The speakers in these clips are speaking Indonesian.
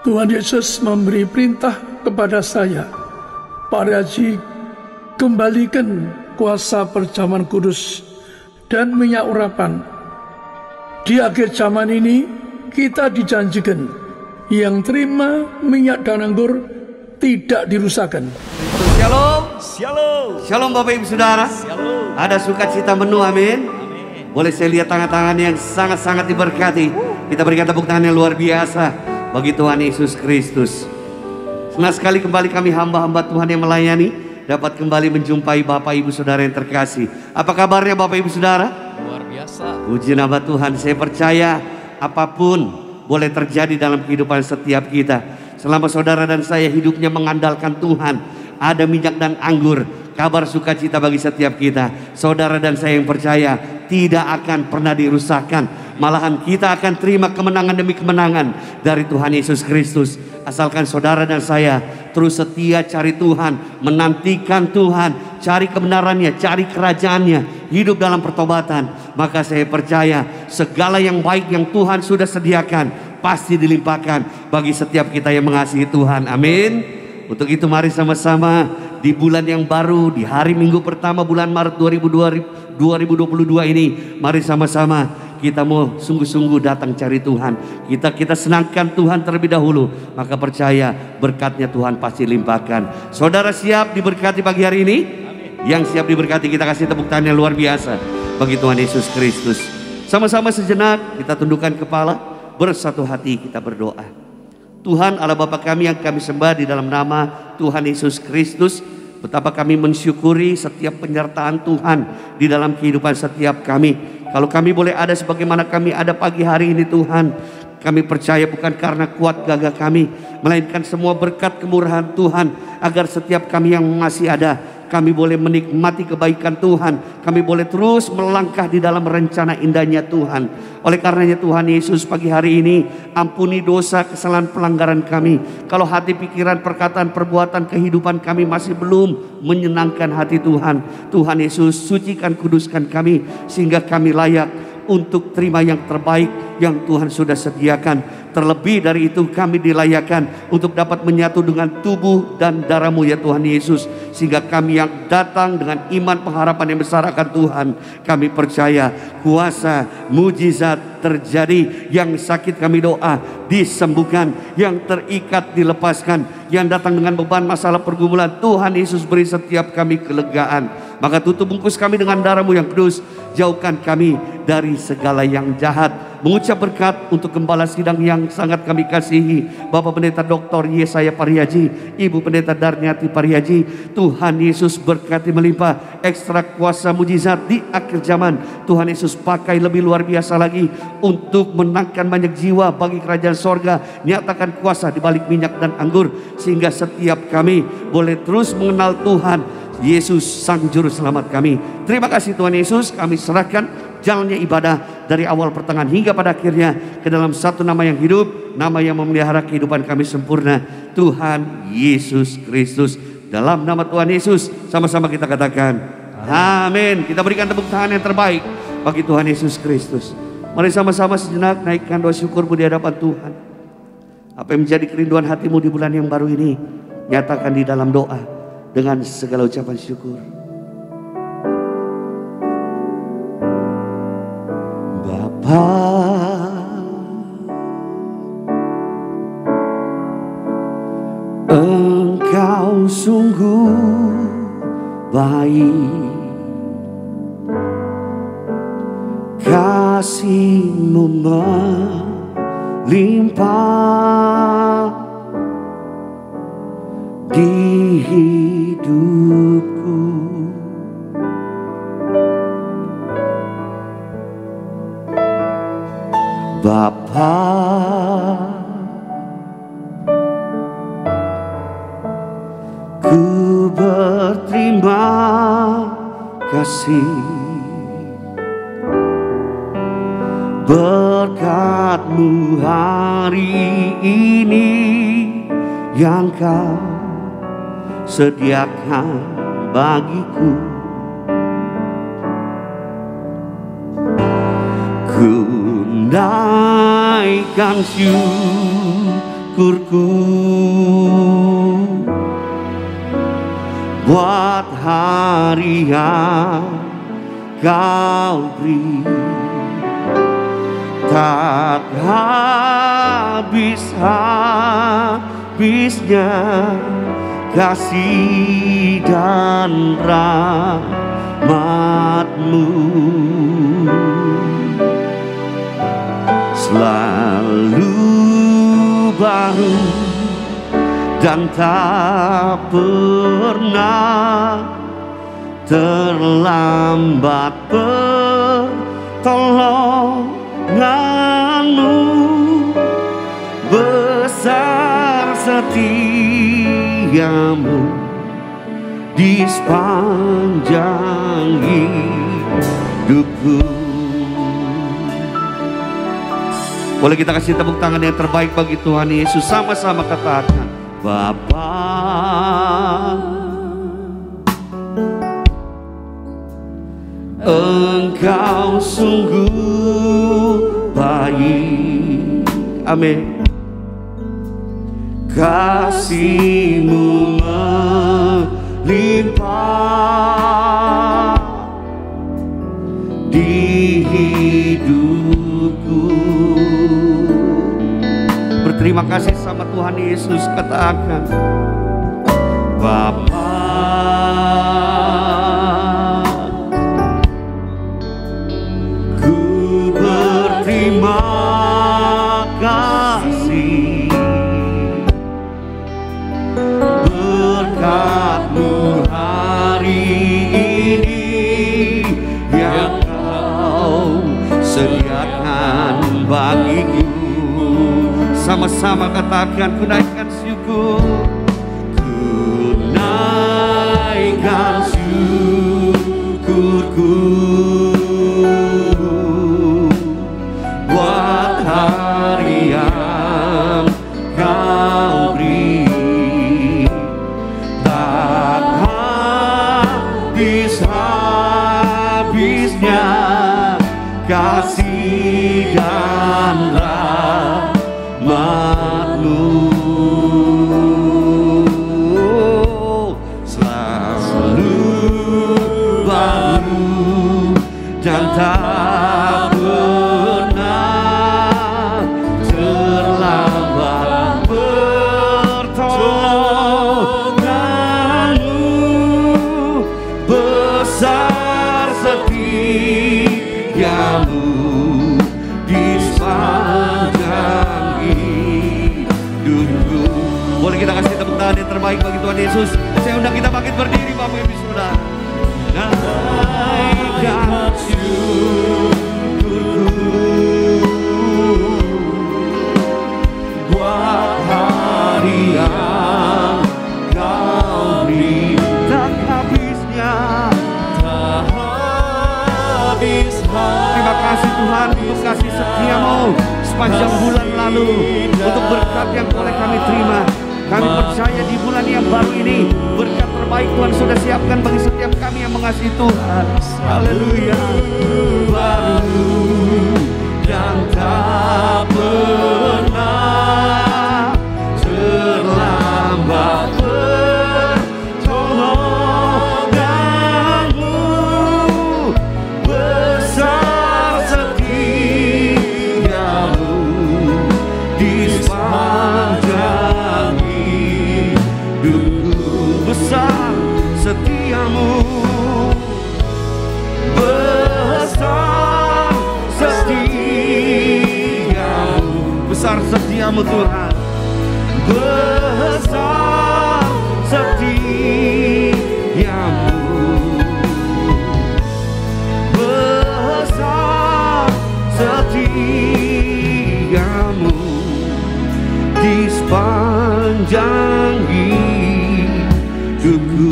Tuhan Yesus memberi perintah kepada saya, Pak Haji, kembalikan kuasa perjamuan kudus dan minyak urapan. Di akhir zaman ini kita dijanjikan yang terima minyak dan anggur tidak dirusakkan. Shalom, shalom, shalom Bapak Ibu Saudara. Shalom. Ada sukacita penuh, amin. Boleh saya lihat tangan-tangan yang sangat-sangat diberkati. Kita berikan tepuk tangan yang luar biasa bagi Tuhan Yesus Kristus. Senang sekali kembali kami hamba-hamba Tuhan yang melayani dapat kembali menjumpai Bapak Ibu Saudara yang terkasih. Apa kabarnya Bapak Ibu Saudara? Luar biasa. Puji nama Tuhan. Saya percaya apapun boleh terjadi dalam kehidupan setiap kita. Selama saudara dan saya hidupnya mengandalkan Tuhan, ada minyak dan anggur, kabar sukacita bagi setiap kita. Saudara dan saya yang percaya tidak akan pernah dirusakkan. Malahan kita akan terima kemenangan demi kemenangan dari Tuhan Yesus Kristus. Asalkan saudara dan saya terus setia cari Tuhan, menantikan Tuhan, cari kebenarannya, cari kerajaannya, hidup dalam pertobatan. Maka saya percaya segala yang baik yang Tuhan sudah sediakan pasti dilimpahkan bagi setiap kita yang mengasihi Tuhan. Amin. Untuk itu mari sama-sama di bulan yang baru, di hari Minggu pertama bulan Maret 2022 ini, mari sama-sama kita mau sungguh-sungguh datang cari Tuhan. Kita senangkan Tuhan terlebih dahulu, maka percaya berkatnya Tuhan pasti limpahkan. Saudara siap diberkati pagi hari ini? Amin. Yang siap diberkati kita kasih tepuk tangan yang luar biasa bagi Tuhan Yesus Kristus. Sama-sama sejenak kita tundukkan kepala, bersatu hati kita berdoa. Tuhan Allah Bapa kami yang kami sembah di dalam nama Tuhan Yesus Kristus, betapa kami mensyukuri setiap penyertaan Tuhan di dalam kehidupan setiap kami. Kalau kami boleh ada sebagaimana kami ada pagi hari ini Tuhan, kami percaya bukan karena kuat gagah kami, melainkan semua berkat kemurahan Tuhan, agar setiap kami yang masih ada, kami boleh menikmati kebaikan Tuhan, kami boleh terus melangkah di dalam rencana indahnya Tuhan. Oleh karenanya Tuhan Yesus pagi hari ini, ampuni dosa, kesalahan, pelanggaran kami. Kalau hati, pikiran, perkataan, perbuatan, kehidupan kami masih belum menyenangkan hati Tuhan, Tuhan Yesus sucikan, kuduskan kami, sehingga kami layak untuk terima yang terbaik yang Tuhan sudah sediakan. Terlebih dari itu kami dilayakkan untuk dapat menyatu dengan tubuh dan darah-Mu ya Tuhan Yesus, sehingga kami yang datang dengan iman pengharapan yang besar akan Tuhan, kami percaya kuasa mujizat terjadi. Yang sakit kami doa disembuhkan, yang terikat dilepaskan, yang datang dengan beban masalah pergumulan Tuhan Yesus beri setiap kami kelegaan. Maka tutup bungkus kami dengan darah-Mu yang kudus, jauhkan kami dari segala yang jahat. Mengucap berkat untuk gembala sidang yang sangat kami kasihi, Bapak Pendeta Dr. Yesaya Pariaji, Ibu Pendeta Darniati Pariaji. Tuhan Yesus berkati melimpah, ekstra kuasa mujizat di akhir zaman. Tuhan Yesus pakai lebih luar biasa lagi untuk menangkan banyak jiwa bagi kerajaan sorga. Nyatakan kuasa di balik minyak dan anggur, sehingga setiap kami boleh terus mengenal Tuhan Yesus Sang Juru Selamat kami. Terima kasih Tuhan Yesus, kami serahkan jalannya ibadah dari awal pertengahan hingga pada akhirnya ke dalam satu nama yang hidup, nama yang memelihara kehidupan kami sempurna, Tuhan Yesus Kristus. Dalam nama Tuhan Yesus sama-sama kita katakan amin. Kita berikan tepuk tangan yang terbaik bagi Tuhan Yesus Kristus. Mari sama-sama sejenak naikkan doa syukurmu di hadapan Tuhan. Apa yang menjadi kerinduan hatimu di bulan yang baru ini, nyatakan di dalam doa dengan segala ucapan syukur. Engkau sungguh baik, kasih-Mu melimpah di hidupku. Bapa, ku berterima kasih berkat-Mu hari ini yang Kau sediakan bagiku. Ku naikkan syukur syukurku buat hari yang Kau beri, tak habis-habisnya kasih dan rahmat-Mu, selalu baru dan tak pernah terlambat pertolongan-Mu, besar setiamu di sepanjang hidupku. Boleh kita kasih tepuk tangan yang terbaik bagi Tuhan Yesus, sama-sama katakan, Bapa, Engkau sungguh baik. Amin. Kasih-Mu melimpah di hidupku. Berterima kasih sama Tuhan Yesus, katakan, Bapa, ku berterima kasih berkat-Mu hari ini yang Kau sediakan bagiku. Sama-sama katakan, ku naikkan syukur, ku naikkan syukurku buat hari yang Kau beri, tak habis-habisnya kasih dan rahmat-Mu, selalu baru dan tak pernah terlambat pertolongan-Mu, besar setiamu di sepanjang hidupku. Boleh kita kasih tepuk tangan yang terbaik bagi Tuhan Yesus. Saya undang kita bangkit berdiri, Bapak Ibu Saudara. Naikkan syukurku buat hari yang Kau beri, tak habisnya, tak habis-habis. Terima kasih Tuhan untuk kasih setia-Mu sepanjang bulan lalu, untuk berkat yang boleh kami terima. Kami percaya di bulan yang baru ini berkat terbaik Tuhan sudah siapkan bagi setiap kami yang mengasihi Tuhan. Haleluya. Baru dan tak pernah terlambat pertolongan-Mu, besar setiamu di sepanjang hidupku, besar setiamu, besar setiamu, besar setiamu Tuhan, besar setiamu, besar setiamu di sepanjang hidupku.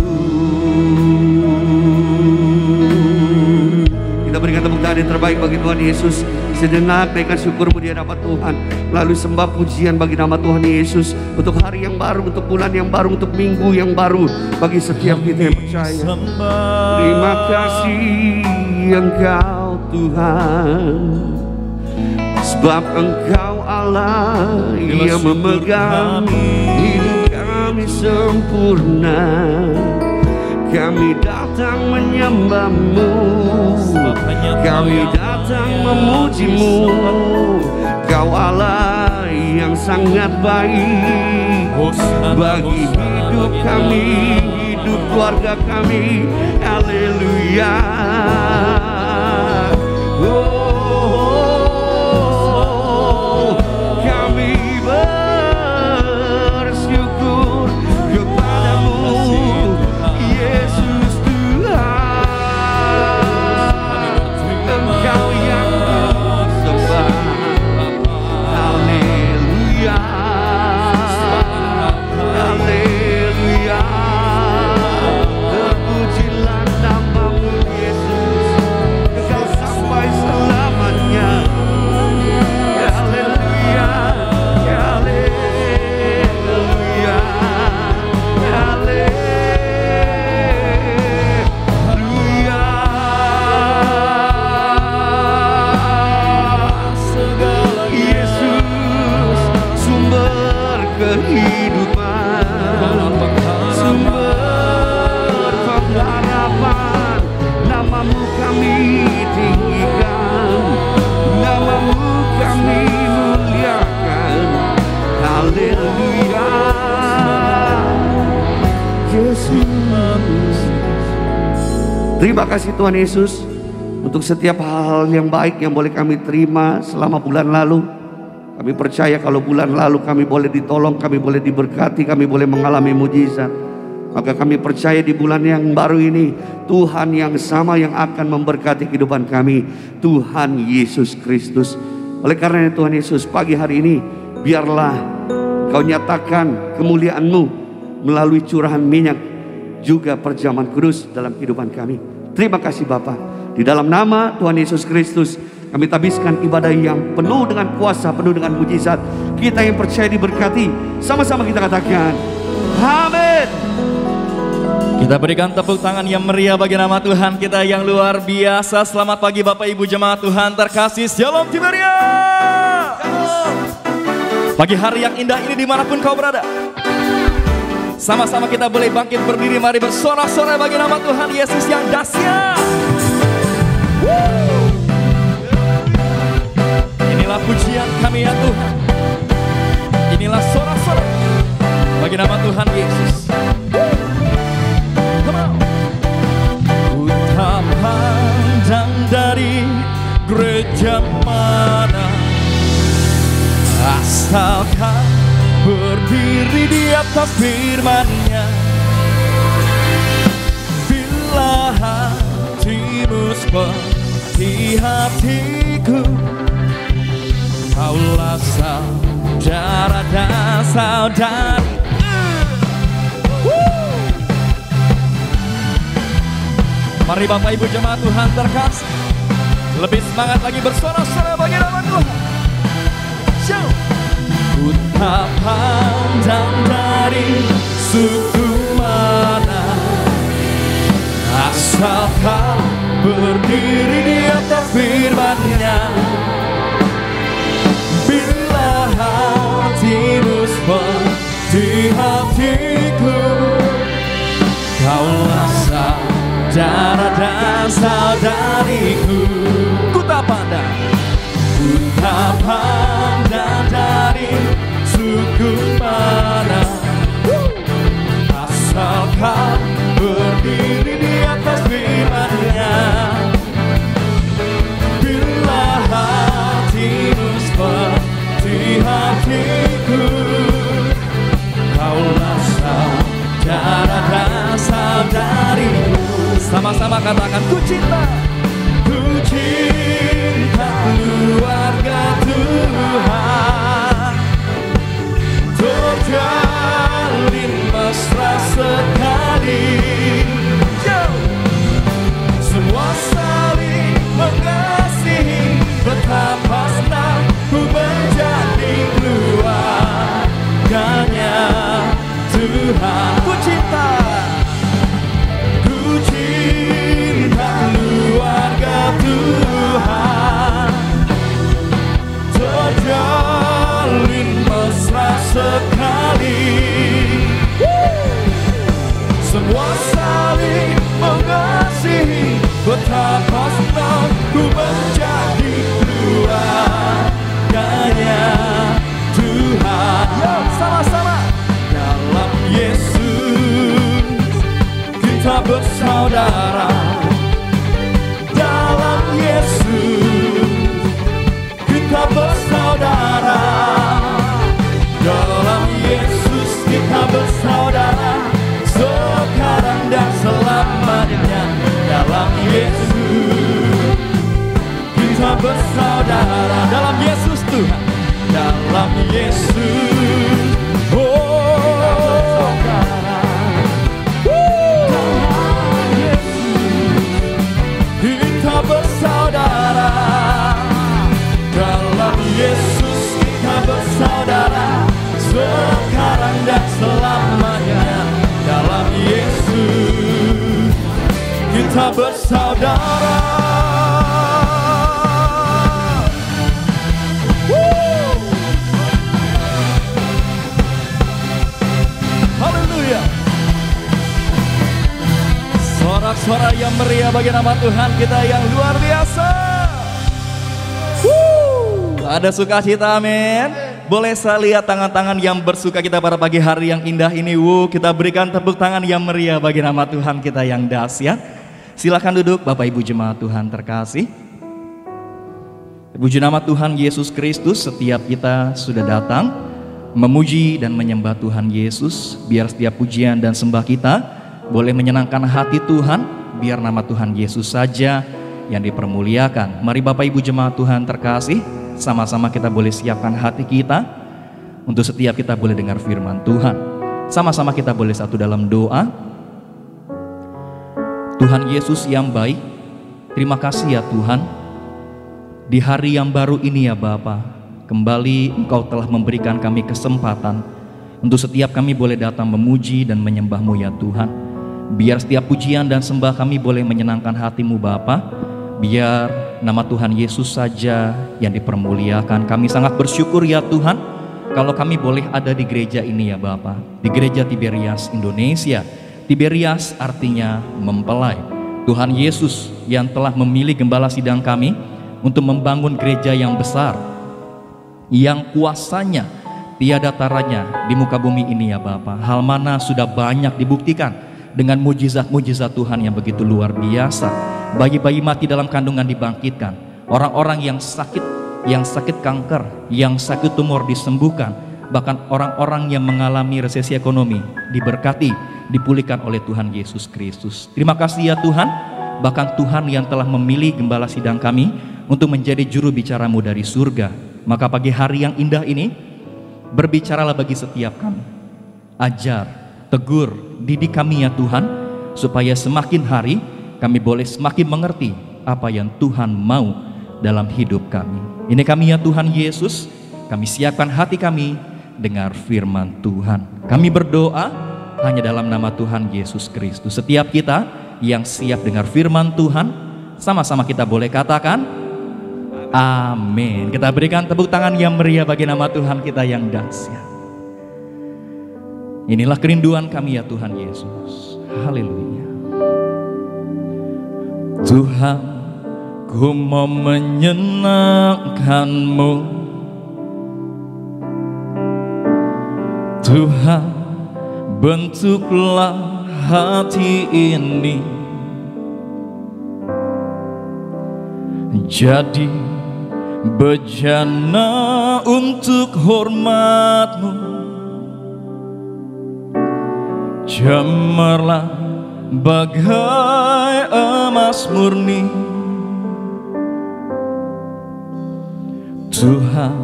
Kita berikan tepuk tangan yang terbaik bagi Tuhan Yesus. Sejenak naikkan syukur-Mu di hadapan Tuhan, lalu sembah pujian bagi nama Tuhan Yesus untuk hari yang baru, untuk bulan yang baru, untuk minggu yang baru bagi setiap kita yang percaya. Terima kasih Engkau Tuhan, sebab Engkau Allah yang memegang hidup kami sempurna. Kami datang menyembah-Mu, kami datang memuji-Mu. Kau Allah yang sangat baik bagi hidup kami, hidup keluarga kami. Haleluya. Oh, kami bersyukur kepadamu, Yesus Tuhan. Engkau yang sembah. Haleluya. Haleluya. Terpujilah nama-Mu, Yesus. Engkau sampai selamanya. Haleluya. Haleluya. Haleluya. Yesus, sumber kehidupan, sumber pengharapan. Nama-Mu kami tinggikan, nama-Mu kami muliakan. Haleluya. Yesus. Terima kasih Tuhan Yesus untuk setiap hal yang baik yang boleh kami terima selama bulan lalu. Kami percaya kalau bulan lalu kami boleh ditolong, kami boleh diberkati, kami boleh mengalami mujizat. Maka kami percaya di bulan yang baru ini Tuhan yang sama yang akan memberkati kehidupan kami, Tuhan Yesus Kristus. Oleh karena Tuhan Yesus, pagi hari ini biarlah Kau nyatakan kemuliaan-Mu melalui curahan minyak juga perjamuan kudus dalam kehidupan kami. Terima kasih Bapa. Di dalam nama Tuhan Yesus Kristus kami tabiskan ibadah yang penuh dengan kuasa, penuh dengan mujizat. Kita yang percaya diberkati, sama-sama kita katakan amin. Kita berikan tepuk tangan yang meriah bagi nama Tuhan kita yang luar biasa. Selamat pagi Bapak Ibu jemaat Tuhan terkasih. Shalom Tiberia. Pagi hari yang indah ini dimanapun kau berada, sama-sama kita boleh bangkit berdiri. Mari bersorak-sorai bagi nama Tuhan Yesus yang dahsyat. Inilah pujian kami ya Tuhan, inilah sorak-sorai bagi nama Tuhan Yesus. Ku tak pandang dari gereja mana, asalkan berdiri di atas firman-Nya. Bila hatimu seperti hatiku, kaulah saudara dan saudari. Mari Bapak Ibu jemaat Tuhan terkasih, lebih semangat lagi bersorak-sorai bagi nama Tuhan. Show. Ku tak pandang dari suku mana, asalkan berdiri di atas firman-Nya. Bila hatimu seperti hatiku, kaulah saudara dan saudariku. Ku tak pandang, ku tak pandang dari suku mana, asalkan berdiri di atas firman-Nya. Bila hatimu seperti hatiku, kaulah saudara dan saudariku. Sama-sama katakan, ku cinta keluarga Tuhan, terjalin mesra sekali. Semua saling mengasihi, betapa senang ku menjadi keluarganya Tuhan. Ku cinta keluarga Tuhan. bersaudara. Haleluya. Sorak-sorak yang meriah bagi nama Tuhan kita yang luar biasa. Ada sukacita, amin. Boleh saya lihat tangan-tangan yang bersuka kita pada pagi hari yang indah ini. Kita berikan tepuk tangan yang meriah bagi nama Tuhan kita yang dahsyat. Silakan duduk Bapak Ibu jemaat Tuhan terkasih. Puji nama Tuhan Yesus Kristus, setiap kita sudah datang memuji dan menyembah Tuhan Yesus. Biar setiap pujian dan sembah kita boleh menyenangkan hati Tuhan. Biar nama Tuhan Yesus saja yang dipermuliakan. Mari Bapak Ibu jemaat Tuhan terkasih, sama-sama kita boleh siapkan hati kita untuk setiap kita boleh dengar firman Tuhan. Sama-sama kita boleh satu dalam doa. Tuhan Yesus yang baik, terima kasih ya Tuhan. Di hari yang baru ini ya Bapa, kembali Engkau telah memberikan kami kesempatan untuk setiap kami boleh datang memuji dan menyembah-Mu ya Tuhan. Biar setiap pujian dan sembah kami boleh menyenangkan hati-Mu Bapa. Biar nama Tuhan Yesus saja yang dipermuliakan. Kami sangat bersyukur ya Tuhan, kalau kami boleh ada di gereja ini ya Bapa, di gereja Tiberias Indonesia. Tiberias artinya mempelai. Tuhan Yesus yang telah memilih gembala sidang kami untuk membangun gereja yang besar, yang kuasanya tiada taranya di muka bumi ini ya Bapa. Hal mana sudah banyak dibuktikan dengan mujizat-mujizat Tuhan yang begitu luar biasa. Bayi-bayi mati dalam kandungan dibangkitkan, orang-orang yang sakit kanker, yang sakit tumor disembuhkan, bahkan orang-orang yang mengalami resesi ekonomi diberkati, dipulihkan oleh Tuhan Yesus Kristus. Terima kasih ya Tuhan, bahkan Tuhan yang telah memilih gembala sidang kami untuk menjadi juru bicara-Mu dari surga. Maka pagi hari yang indah ini, berbicaralah bagi setiap kami. Ajar, tegur, didik kami ya Tuhan, supaya semakin hari kami boleh semakin mengerti apa yang Tuhan mau dalam hidup kami. Ini kami ya Tuhan Yesus, kami siapkan hati kami dengar firman Tuhan. Kami berdoa hanya dalam nama Tuhan Yesus Kristus. Setiap kita yang siap dengar firman Tuhan, sama-sama kita boleh katakan amin. Kita berikan tepuk tangan yang meriah bagi nama Tuhan kita yang dahsyat. Inilah kerinduan kami ya Tuhan Yesus. Haleluya. Tuhan, ku mau menyenangkan-Mu. Tuhan, bentuklah hati ini jadi bejana untuk hormat-Mu. Cemerlang bagai emas murni. Tuhan,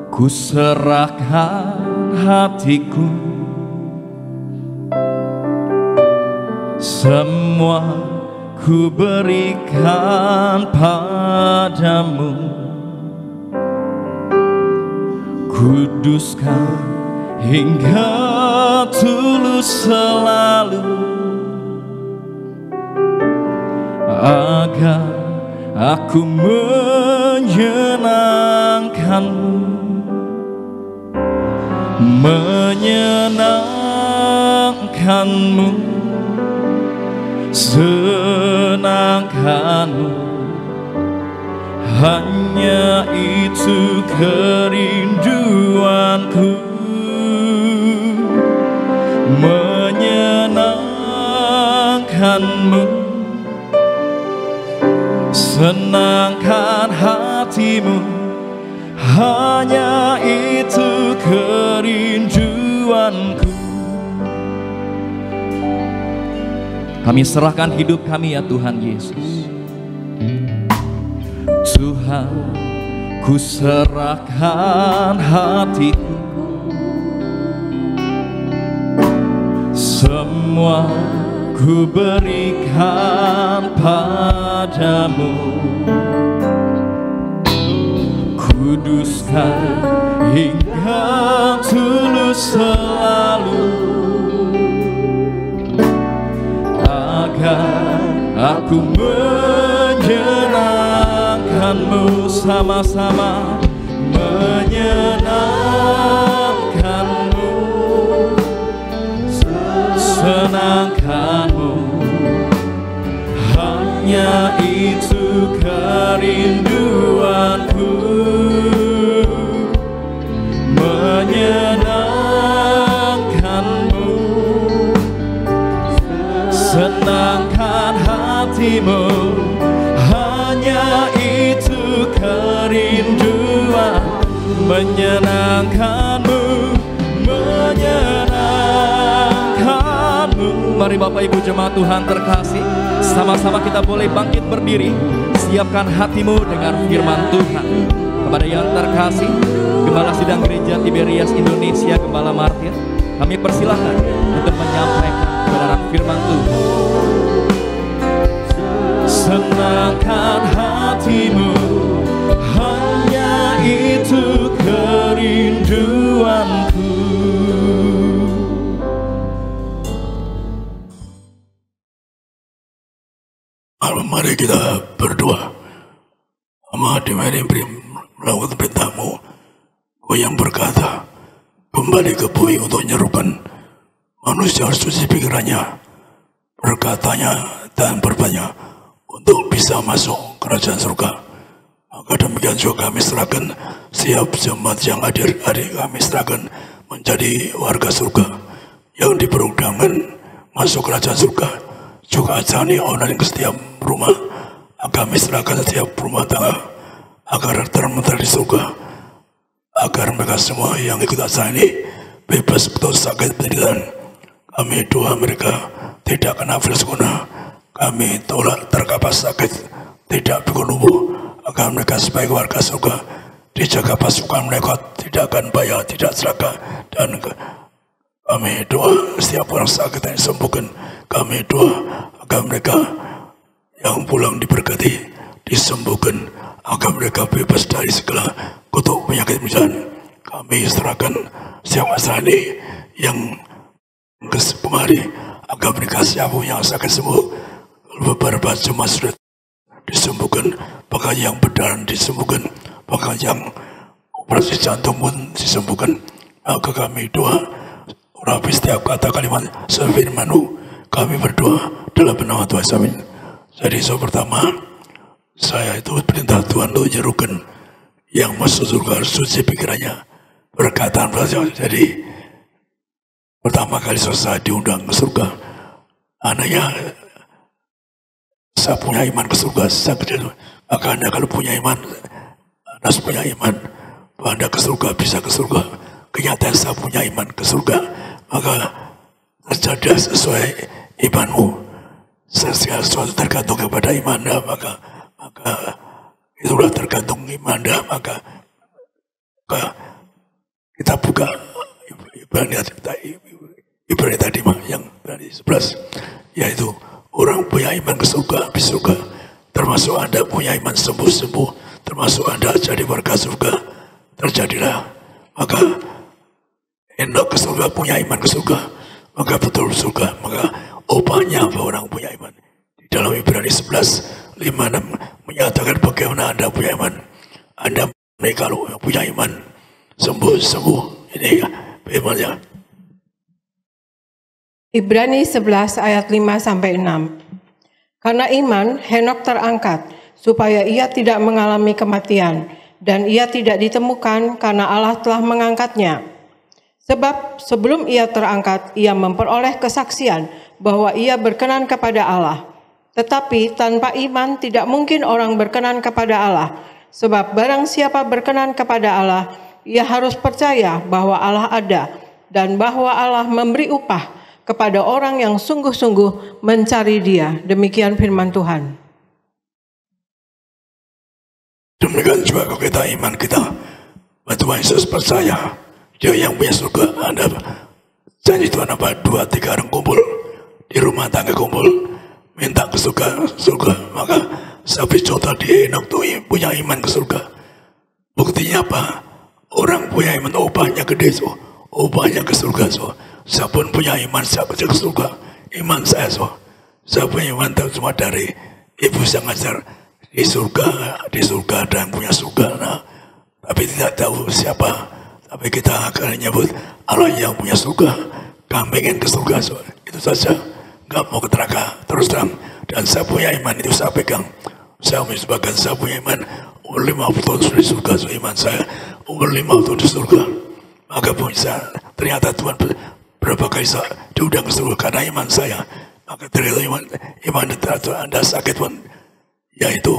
ku serahkan hatiku, semua ku berikan padamu. Kuduskan hingga tulus selalu, agar aku menyenangkan-Mu, menyenangkan-Mu, senangkan-Mu. Hanya itu kerinduanku, menyenangkan-Mu, senangkan hati-Mu. Hanya itu kerinduanku. Kami serahkan hidup kami ya Tuhan Yesus. Tuhan, ku serahkan hatiku, semua ku berikan padamu. Kuduskan hingga tulus selalu, agar Aku menyenangkanmu, sama-sama menyenangkanmu, senangkanmu. Hanya itu kerinduanku, menyenangkanmu, senangkan hatimu. Hanya itu kerinduan, menyenangkanmu, menyenangkanmu. Mari Bapak Ibu jemaat Tuhan terkasih, sama-sama kita boleh bangkit berdiri. Siapkan hatimu dengan firman Tuhan. Kepada yang terkasih, Gembala Sidang Gereja Tiberias Indonesia, Gembala Martir, kami persilahkan untuk menyampaikan kebenaran firman Tuhan. Senangkan hatimu, hanya itu kerinduanku. Mari kita berdoa. Hati mari melakukan perintahmu, Kau yang berkata, kembali ke bumi untuk menyerukan manusia suci pikirannya, berkatanya dan berbanyak untuk bisa masuk kerajaan surga. Maka demikian juga kami serahkan setiap jemaat yang hadir hari kami serahkan menjadi warga surga yang diperuntukkan masuk kerajaan surga. Juga ajani online ke setiap rumah, kami serahkan setiap rumah tangga agar termentar di surga, agar mereka semua yang ikut acara ini bebas betul sakit penderitaan. Kami doa mereka tidak kena virus corona, kami tolak terkapas sakit, tidak pikul lumpuh, agar mereka sebagai warga surga dijaga pasukan mereka, tidak akan bayar, tidak celaka. Dan kami doa setiap orang sakit yang disembuhkan. Kami doa agar mereka yang pulang diberkati, disembuhkan, agar mereka bebas dari segala kutuk penyakit misalnya. Kami serahkan siapa ini yang kemari, agar mereka siapa yang sakit sembuh. Beberapa cuma sudah disembuhkan, bahkan yang berdarah disembuhkan, bahkan yang operasi jantung pun disembuhkan. Maka kami doa, urapi setiap kata kalimat sefirman-Mu. Kami berdoa dalam nama Tuhan Yesus. Amin. Jadi pertama, saya itu perintah Tuhan untuk menyerukan yang masuk surga harus suci pikirannya, perkataan belajar. Jadi pertama kali saya diundang ke surga, anaknya saya punya iman ke surga. Saya kecil, maka Anda kalau punya iman, Anda punya iman bahwa Anda ke surga, bisa ke surga. Kenyataan saya punya iman ke surga, maka terjadi sesuai imanmu. Segala sesuatu tergantung kepada iman Anda, maka itulah tergantung iman Anda. Maka kita buka Ibrani tadi yang Ibrani 11, yaitu orang punya iman ke surga, habis surga. Termasuk Anda punya iman sembuh-sembuh, termasuk Anda jadi warga surga, terjadilah. Maka Henok ke surga, punya iman ke surga, maka betul surga. Maka opanya apa orang punya iman? Di dalam Ibrani 11, 5-6 menyatakan bagaimana Anda punya iman. Anda kalau punya iman sembuh-sembuh. Ini firman-Nya. Ibrani 11 ayat 5-6. Karena iman Henok terangkat supaya ia tidak mengalami kematian, dan ia tidak ditemukan karena Allah telah mengangkatnya. Sebab sebelum ia terangkat, ia memperoleh kesaksian bahwa ia berkenan kepada Allah. Tetapi tanpa iman tidak mungkin orang berkenan kepada Allah. Sebab barang siapa berkenan kepada Allah, ia harus percaya bahwa Allah ada, dan bahwa Allah memberi upah kepada orang yang sungguh-sungguh mencari Dia. Demikian firman Tuhan. Demikian juga kalau kita iman kita, Tuhan Yesus percaya Dia yang punya surga. Anda janji Tuhan apa? 2-3 orang kumpul di rumah tangga, kumpul minta ke surga. Maka sapi contoh di Henok tuh punya iman ke surga. Buktinya apa? Orang punya iman opahnya gede, so opahnya ke surga. So siapa pun punya iman, siapa ke surga. Iman saya, so Saya punya iman tahu cuma dari Ibu Sang Ajar di surga ada yang punya surga. Nah, tapi tidak tahu siapa. Tapi kita akan menyebut Allah yang punya surga. Kami ingin ke surga, so. Itu saja. Nggak mau ke neraka terus terang. Dan saya punya iman itu saya pegang. Saya menyebabkan saya punya iman. Umur 50 tahun sudah di surga, so iman saya. Umur 50 tahun di surga. Maka pun saya, ternyata Tuhan berapa kali saya diundang ke surga karena iman saya. Maka ternyata iman ternyata Anda sakit pun, yaitu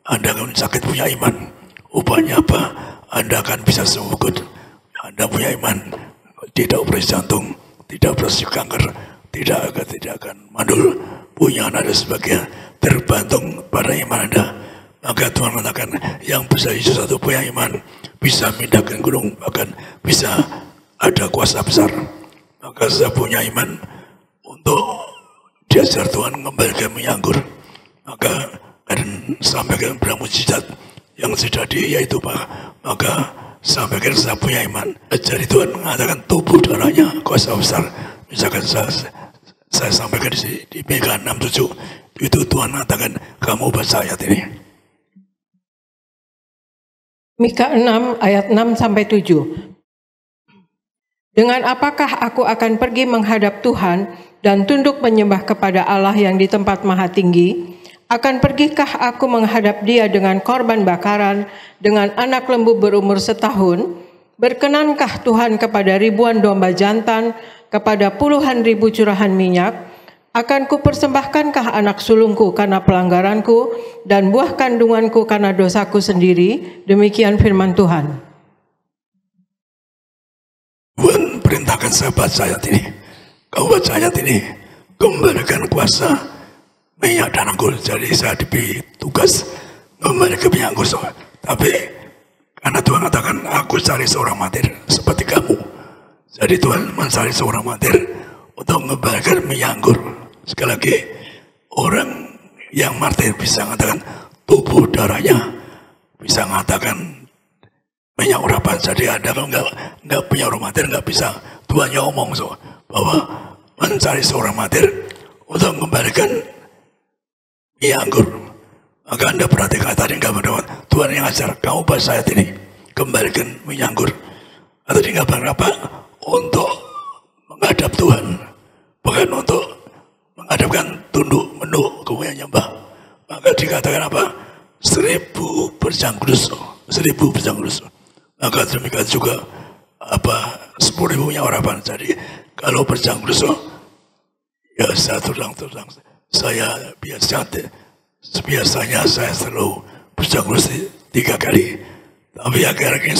Anda akan sakit punya iman. Upahnya apa? Anda akan bisa sembuh. Anda punya iman, tidak operasi jantung, tidak operasi kanker, tidak akan mandul, punya anak dan sebagainya, tergantung pada iman Anda. Maka Tuhan mengatakan yang besar Yesus satu punya iman, bisa memindahkan gunung, bahkan bisa ada kuasa besar. Maka saya punya iman untuk diajar Tuhan mengembalikan minyak anggur. Maka dan sampaikan bermujizat yang terjadi yaitu Pak. Maka sampaikan saya punya iman. Jadi Tuhan mengatakan tubuh darahnya kuasa besar. Misalkan saya sampaikan di Mika 6:7 itu Tuhan mengatakan kamu baca ayat ini. Mika 6 ayat 6-7. Dengan apakah aku akan pergi menghadap Tuhan dan tunduk menyembah kepada Allah yang di tempat maha tinggi? Akan pergikah aku menghadap Dia dengan korban bakaran, dengan anak lembu berumur setahun? Berkenankah Tuhan kepada ribuan domba jantan, kepada puluhan ribu curahan minyak? Akan kupersembahkankah anak sulungku karena pelanggaranku dan buah kandunganku karena dosaku sendiri? Demikian firman Tuhan. Tuhan perintahkan saya baca ayat ini. Kau baca ayat ini, kembalikan kuasa minyak dan anggur. Jadi saya diberi tugas kembali ke minyak anggur. Tapi karena Tuhan katakan aku cari seorang martir seperti kamu. Jadi Tuhan mencari seorang martir untuk mengembalikan minyak anggur. Sekali lagi, orang yang martir bisa mengatakan tubuh darahnya, bisa mengatakan minyak urapan. Jadi Anda kalau nggak punya orang martir nggak bisa. Tuhan yang ngomong bahwa mencari seorang martir untuk mengembalikan minyak anggur. Maka Anda perhatikan tadi nggak mendapat Tuhan yang ajar kamu bahasa ayat ini kembalikan minyak anggur. Atau digambarkan apa? Untuk menghadap Tuhan, bukan untuk menghadapkan tunduk menuk kemudian nyembah. Maka dikatakan apa? 1000 berjang kudus, 1000 berjang kudus. Maka demikian juga apa 10.000 minyak urapan. Jadi kalau berjang kudus, ya saya terang saya biasanya saya selalu berjang kudus 3 kali. Tapi akhir-akhir ini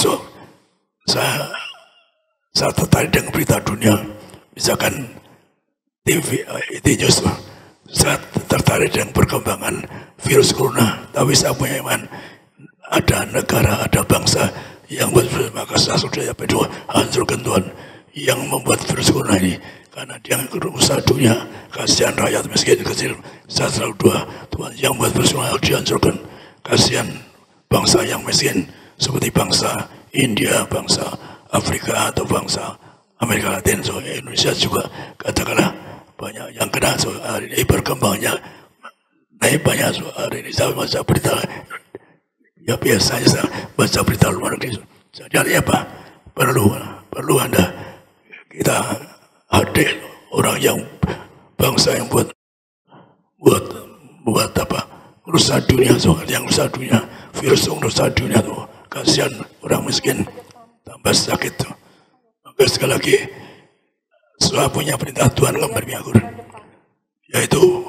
saya tertarik dengan berita dunia, misalkan TV, News. Saya tertarik dengan perkembangan virus corona, tapi saya punya iman ada negara, ada bangsa yang buat virus, maka saya sudah berdoa hancurkan Tuhan yang membuat virus corona ini, karena dia merusak dunia, kasihan rakyat miskin kecil. Saya selalu doa Tuhan yang membuat virus corona dihancurkan, kasihan bangsa yang miskin seperti bangsa India, bangsa Afrika atau bangsa Amerika Latin, Indonesia juga katakanlah banyak yang kena. Hari ini perkembangannya naik banyak. Hari ini saya baca berita, ya biasanya saya baca berita luar negeri. Jadi apa? Perlu Anda kita hadir orang yang bangsa yang buat apa? Rusak dunia, yang rusak dunia, virus yang rusak dunia tuh. Kasihan orang miskin tambah sakit tuh. Maka sekali lagi saya punya perintah Tuhan kembali minyak anggur, yaitu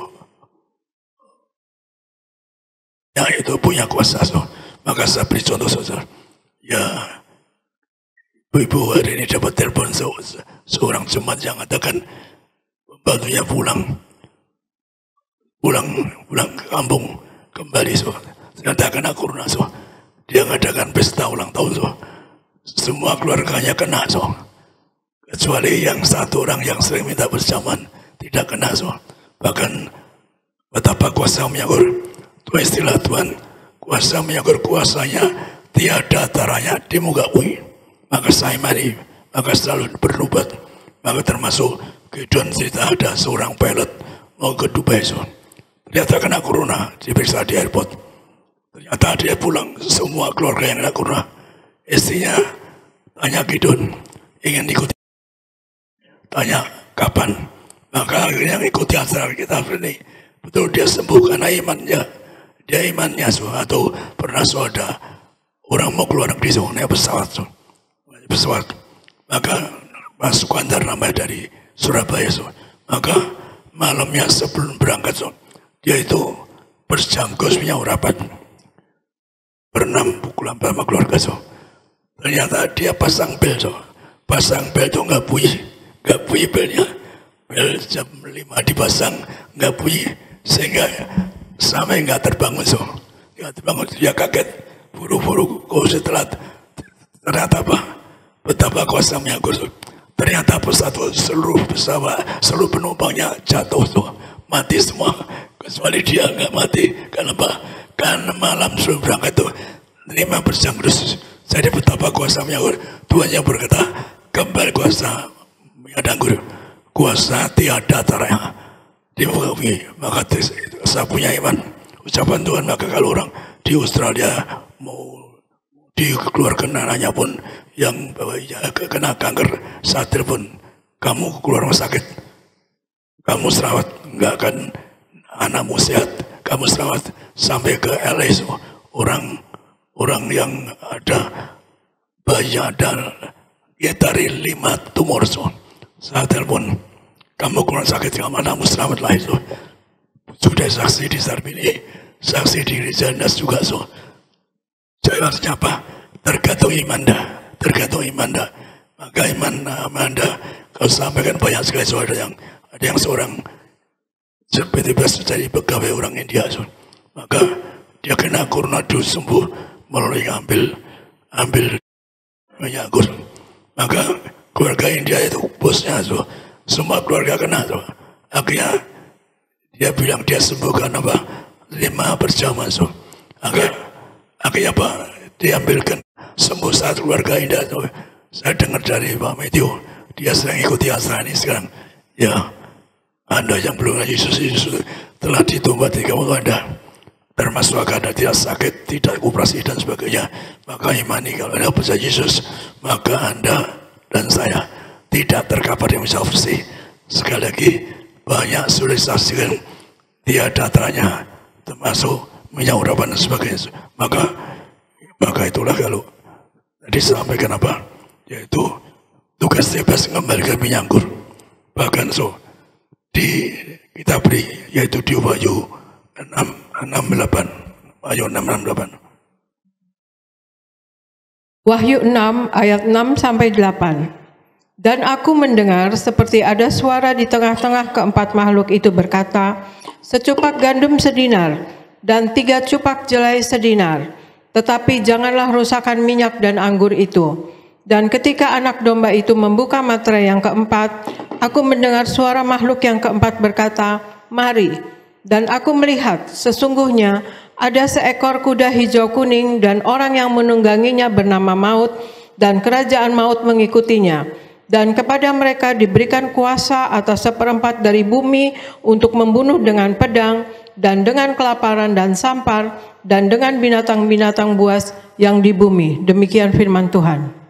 punya kuasa. Maka saya beri contoh saja. Ya, ibu hari ini dapat telepon seorang jemaat yang mengatakan pembantunya pulang ke kampung kembali. Ternyata kena corona. Dia mengadakan pesta ulang tahun. Semua keluarganya kena. Kecuali yang satu orang yang sering minta berjamaah tidak kena. Bahkan betapa kuasa minyak anggur. Itu istilah Tuhan, kuasa minyak anggur, kuasanya tiada taranya di muka bumi. Maka saya mari, maka selalu bernubat. Maka termasuk kehidupan cerita ada seorang pilot mau ke Dubai so. Ternyata kena corona, diperiksa di airport. Ternyata dia pulang, semua keluarga yang kena corona. Istrinya tanya Gidon, ingin ikuti. Tanya kapan, maka akhirnya ikuti acara kita ini. Betul dia sembuh karena imannya. Dia imannya so, atau pernah so ada orang mau keluar negeri so, naik pesawat so. Pesawat. Maka masuk antar nama dari Surabaya so. Maka malamnya sebelum berangkat so, dia itu berjangkau punya urapan. Berenam pukul sama keluarga so. Ternyata dia pasang bel so. Pasang bel itu nggak bunyi belnya. Bel jam 5 dipasang nggak bunyi sehingga sampai nggak terbangun so. Nggak terbangun dia kaget. Buru-buru kok setelah ternyata apa? Betapa kuasanya so. Ternyata seluruh pesawat, seluruh penumpangnya jatuh so. Mati semua. Kecuali dia nggak mati. Kenapa? Karena malam sebelum berangkat itu terima berjangkrus. Jadi betapa kuasanya Tuhan yang berkata, kembali kuasa menyadanggur, kuasa tiada taranya di muka bumi. Maka saya punya iman ucapan Tuhan. Maka kalau orang di Australia mau dikeluarkan anaknya pun yang kena kanker, saat telepon kamu keluar rumah sakit, kamu serawat, nggak akan anakmu sehat, kamu serawat sampai ke LA so. Orang yang ada bayi ada dari 5 tumor so. Saya telepon kamu keluar sakit, kamu anakmu selamat lah itu. Sudah saksi di Sarbini, saksi di Rizanas juga so. Jawabnya apa? Tergantung iman dah. Maka iman Anda kalau sampaikan banyak sekali so, ada yang seorang seperti biasa jadi pegawai orang India so. Maka dia kena corona dulu sembuh melalui ambil minyak gur. Maka keluarga India itu bosnya so, semua keluarga kena so. Akhirnya dia bilang dia sembuh karena apa? 5 berjamaah so. Akhirnya apa? Diambilkan sembuh satu keluarga India so. Saya dengar dari Pak Matthew, dia sedang ikuti acara ini sekarang. Ya, Anda yang belum Yesus telah ditobat di kamu Anda. Termasuk Anda tidak sakit, tidak operasi dan sebagainya. Maka imani kalau Anda percaya Yesus, maka Anda dan saya tidak terkapar yang bisa bersih. Sekali lagi, banyak sudah disaksikan tiada taranya, termasuk minyak urapan dan sebagainya. Maka itulah kalau tadi sampaikan apa? Yaitu tugas bebas mengembalikan minyak anggur. Bahkan so kita beri yaitu di Wahyu 6:8. Wahyu 6:8. Wahyu 6 ayat 6 sampai 8. Dan aku mendengar seperti ada suara di tengah-tengah keempat makhluk itu berkata, secupak gandum sedinar dan 3 cupak jelai sedinar, tetapi janganlah rusakkan minyak dan anggur itu. Dan ketika anak domba itu membuka materai yang keempat, aku mendengar suara makhluk yang keempat berkata, mari. Dan aku melihat sesungguhnya ada seekor kuda hijau kuning dan orang yang menungganginya bernama Maut, dan kerajaan maut mengikutinya. Dan kepada mereka diberikan kuasa atas 1/4 dari bumi untuk membunuh dengan pedang dan dengan kelaparan dan sampar dan dengan binatang-binatang buas yang di bumi. Demikian firman Tuhan.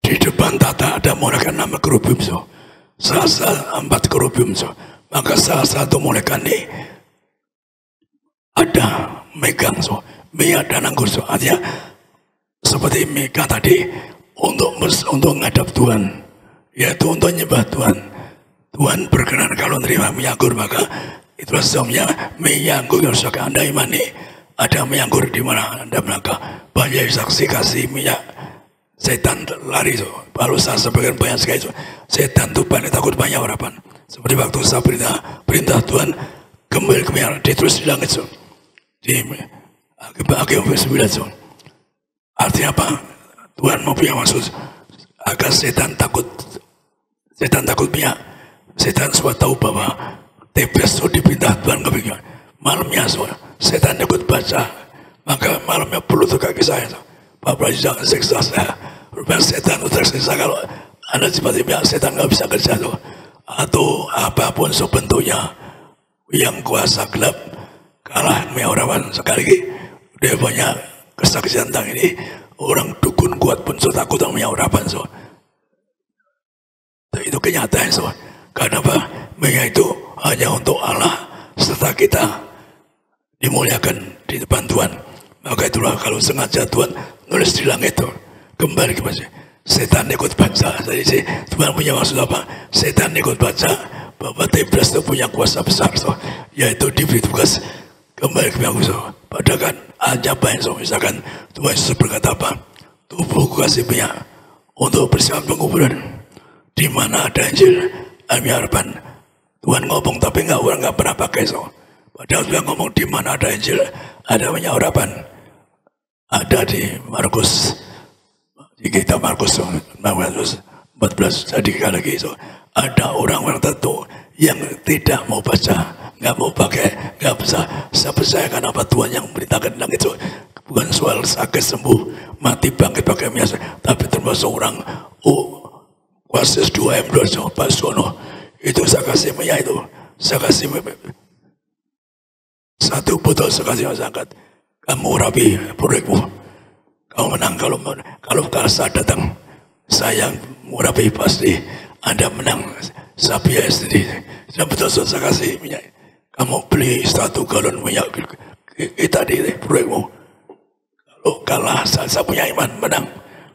Di depan tata ada malaikat nama kerubim so. Salah 4 kerubim so. Maka salah satu malaikat ini ada megang so, minyak dan anggur so. Artinya seperti Mika tadi untuk menghadap Tuhan, yaitu untuk menyembah Tuhan. Tuhan berkenan kalau menerima minyak anggur, maka itulah sebabnya minyak anggur yang harus Anda imani. Ada minyak anggur di mana Anda melangkah. Banyak saksi kasih minyak, setan lari so. Kalau saya sebagian banyak sekali so. Setan itu paling takut banyak harapan. Seperti waktu saya perintah Tuhan kembali ke minyak, dia terus di langit so. Di Agam 9 so. Artinya apa? Tuhan mau punya maksud agar setan takut minyak. Setan semua tahu bahwa Tebes itu diperintah Tuhan kepingin. Malamnya semua setan ikut baca, maka malamnya perlu tuh kaki saya. Bapak jangan siksa saya. Rupanya setan itu tersiksa kalau Anda tiba-tiba setan nggak bisa kerja tuh. atau apapun sebentuknya yang kuasa gelap kalah meorawan. Sekali lagi dia banyak kesaksian tentang ini. Orang dukun kuat pun so takut sama meorawan so. Itu kenyataan so. Karena apa? Itu hanya untuk Allah serta kita dimuliakan di depan Tuhan. Maka itulah kalau sengaja Tuhan nulis di langit itu kembali ke masjid. Setan ikut baca. Jadi Tuhan punya maksud apa? Setan ikut baca bahwa iblis itu punya kuasa besar so. Yaitu diberi tugas kembali ke aku so. Padahal kan hanya banyak so. Misalkan Tuhan Yesus berkata apa? Tubuhku kasih minyak untuk persiapan penguburan. Di mana ada Injil, ada harapan. Tuhan ngomong tapi orang nggak pernah pakai so. Padahal Tuhan ngomong di mana ada Injil, ada banyak harapan. Ada di Markus, di kitab Markus 14. Jadi sekali lagi so, ada orang-orang tertentu yang tidak mau baca, nggak mau pakai, nggak bisa. Saya percayakan apa Tuhan yang memberitakan tentang itu. Bukan soal sakit sembuh, mati bangkit pakai minyak, tapi termasuk orang Wasis 2 M2 sama Pak Sono. Itu saya kasih minyak itu. Saya kasih satu botol, saya kasih masyarakat. Kamu rapi proyekmu. Kamu menang kalau saya datang. Saya murapi pasti Anda menang. Saya biaya sendiri. Saya betul saya kasih minyak. Kamu beli 1 galon minyak kita di proyekmu. Kalau kalah saya punya iman menang.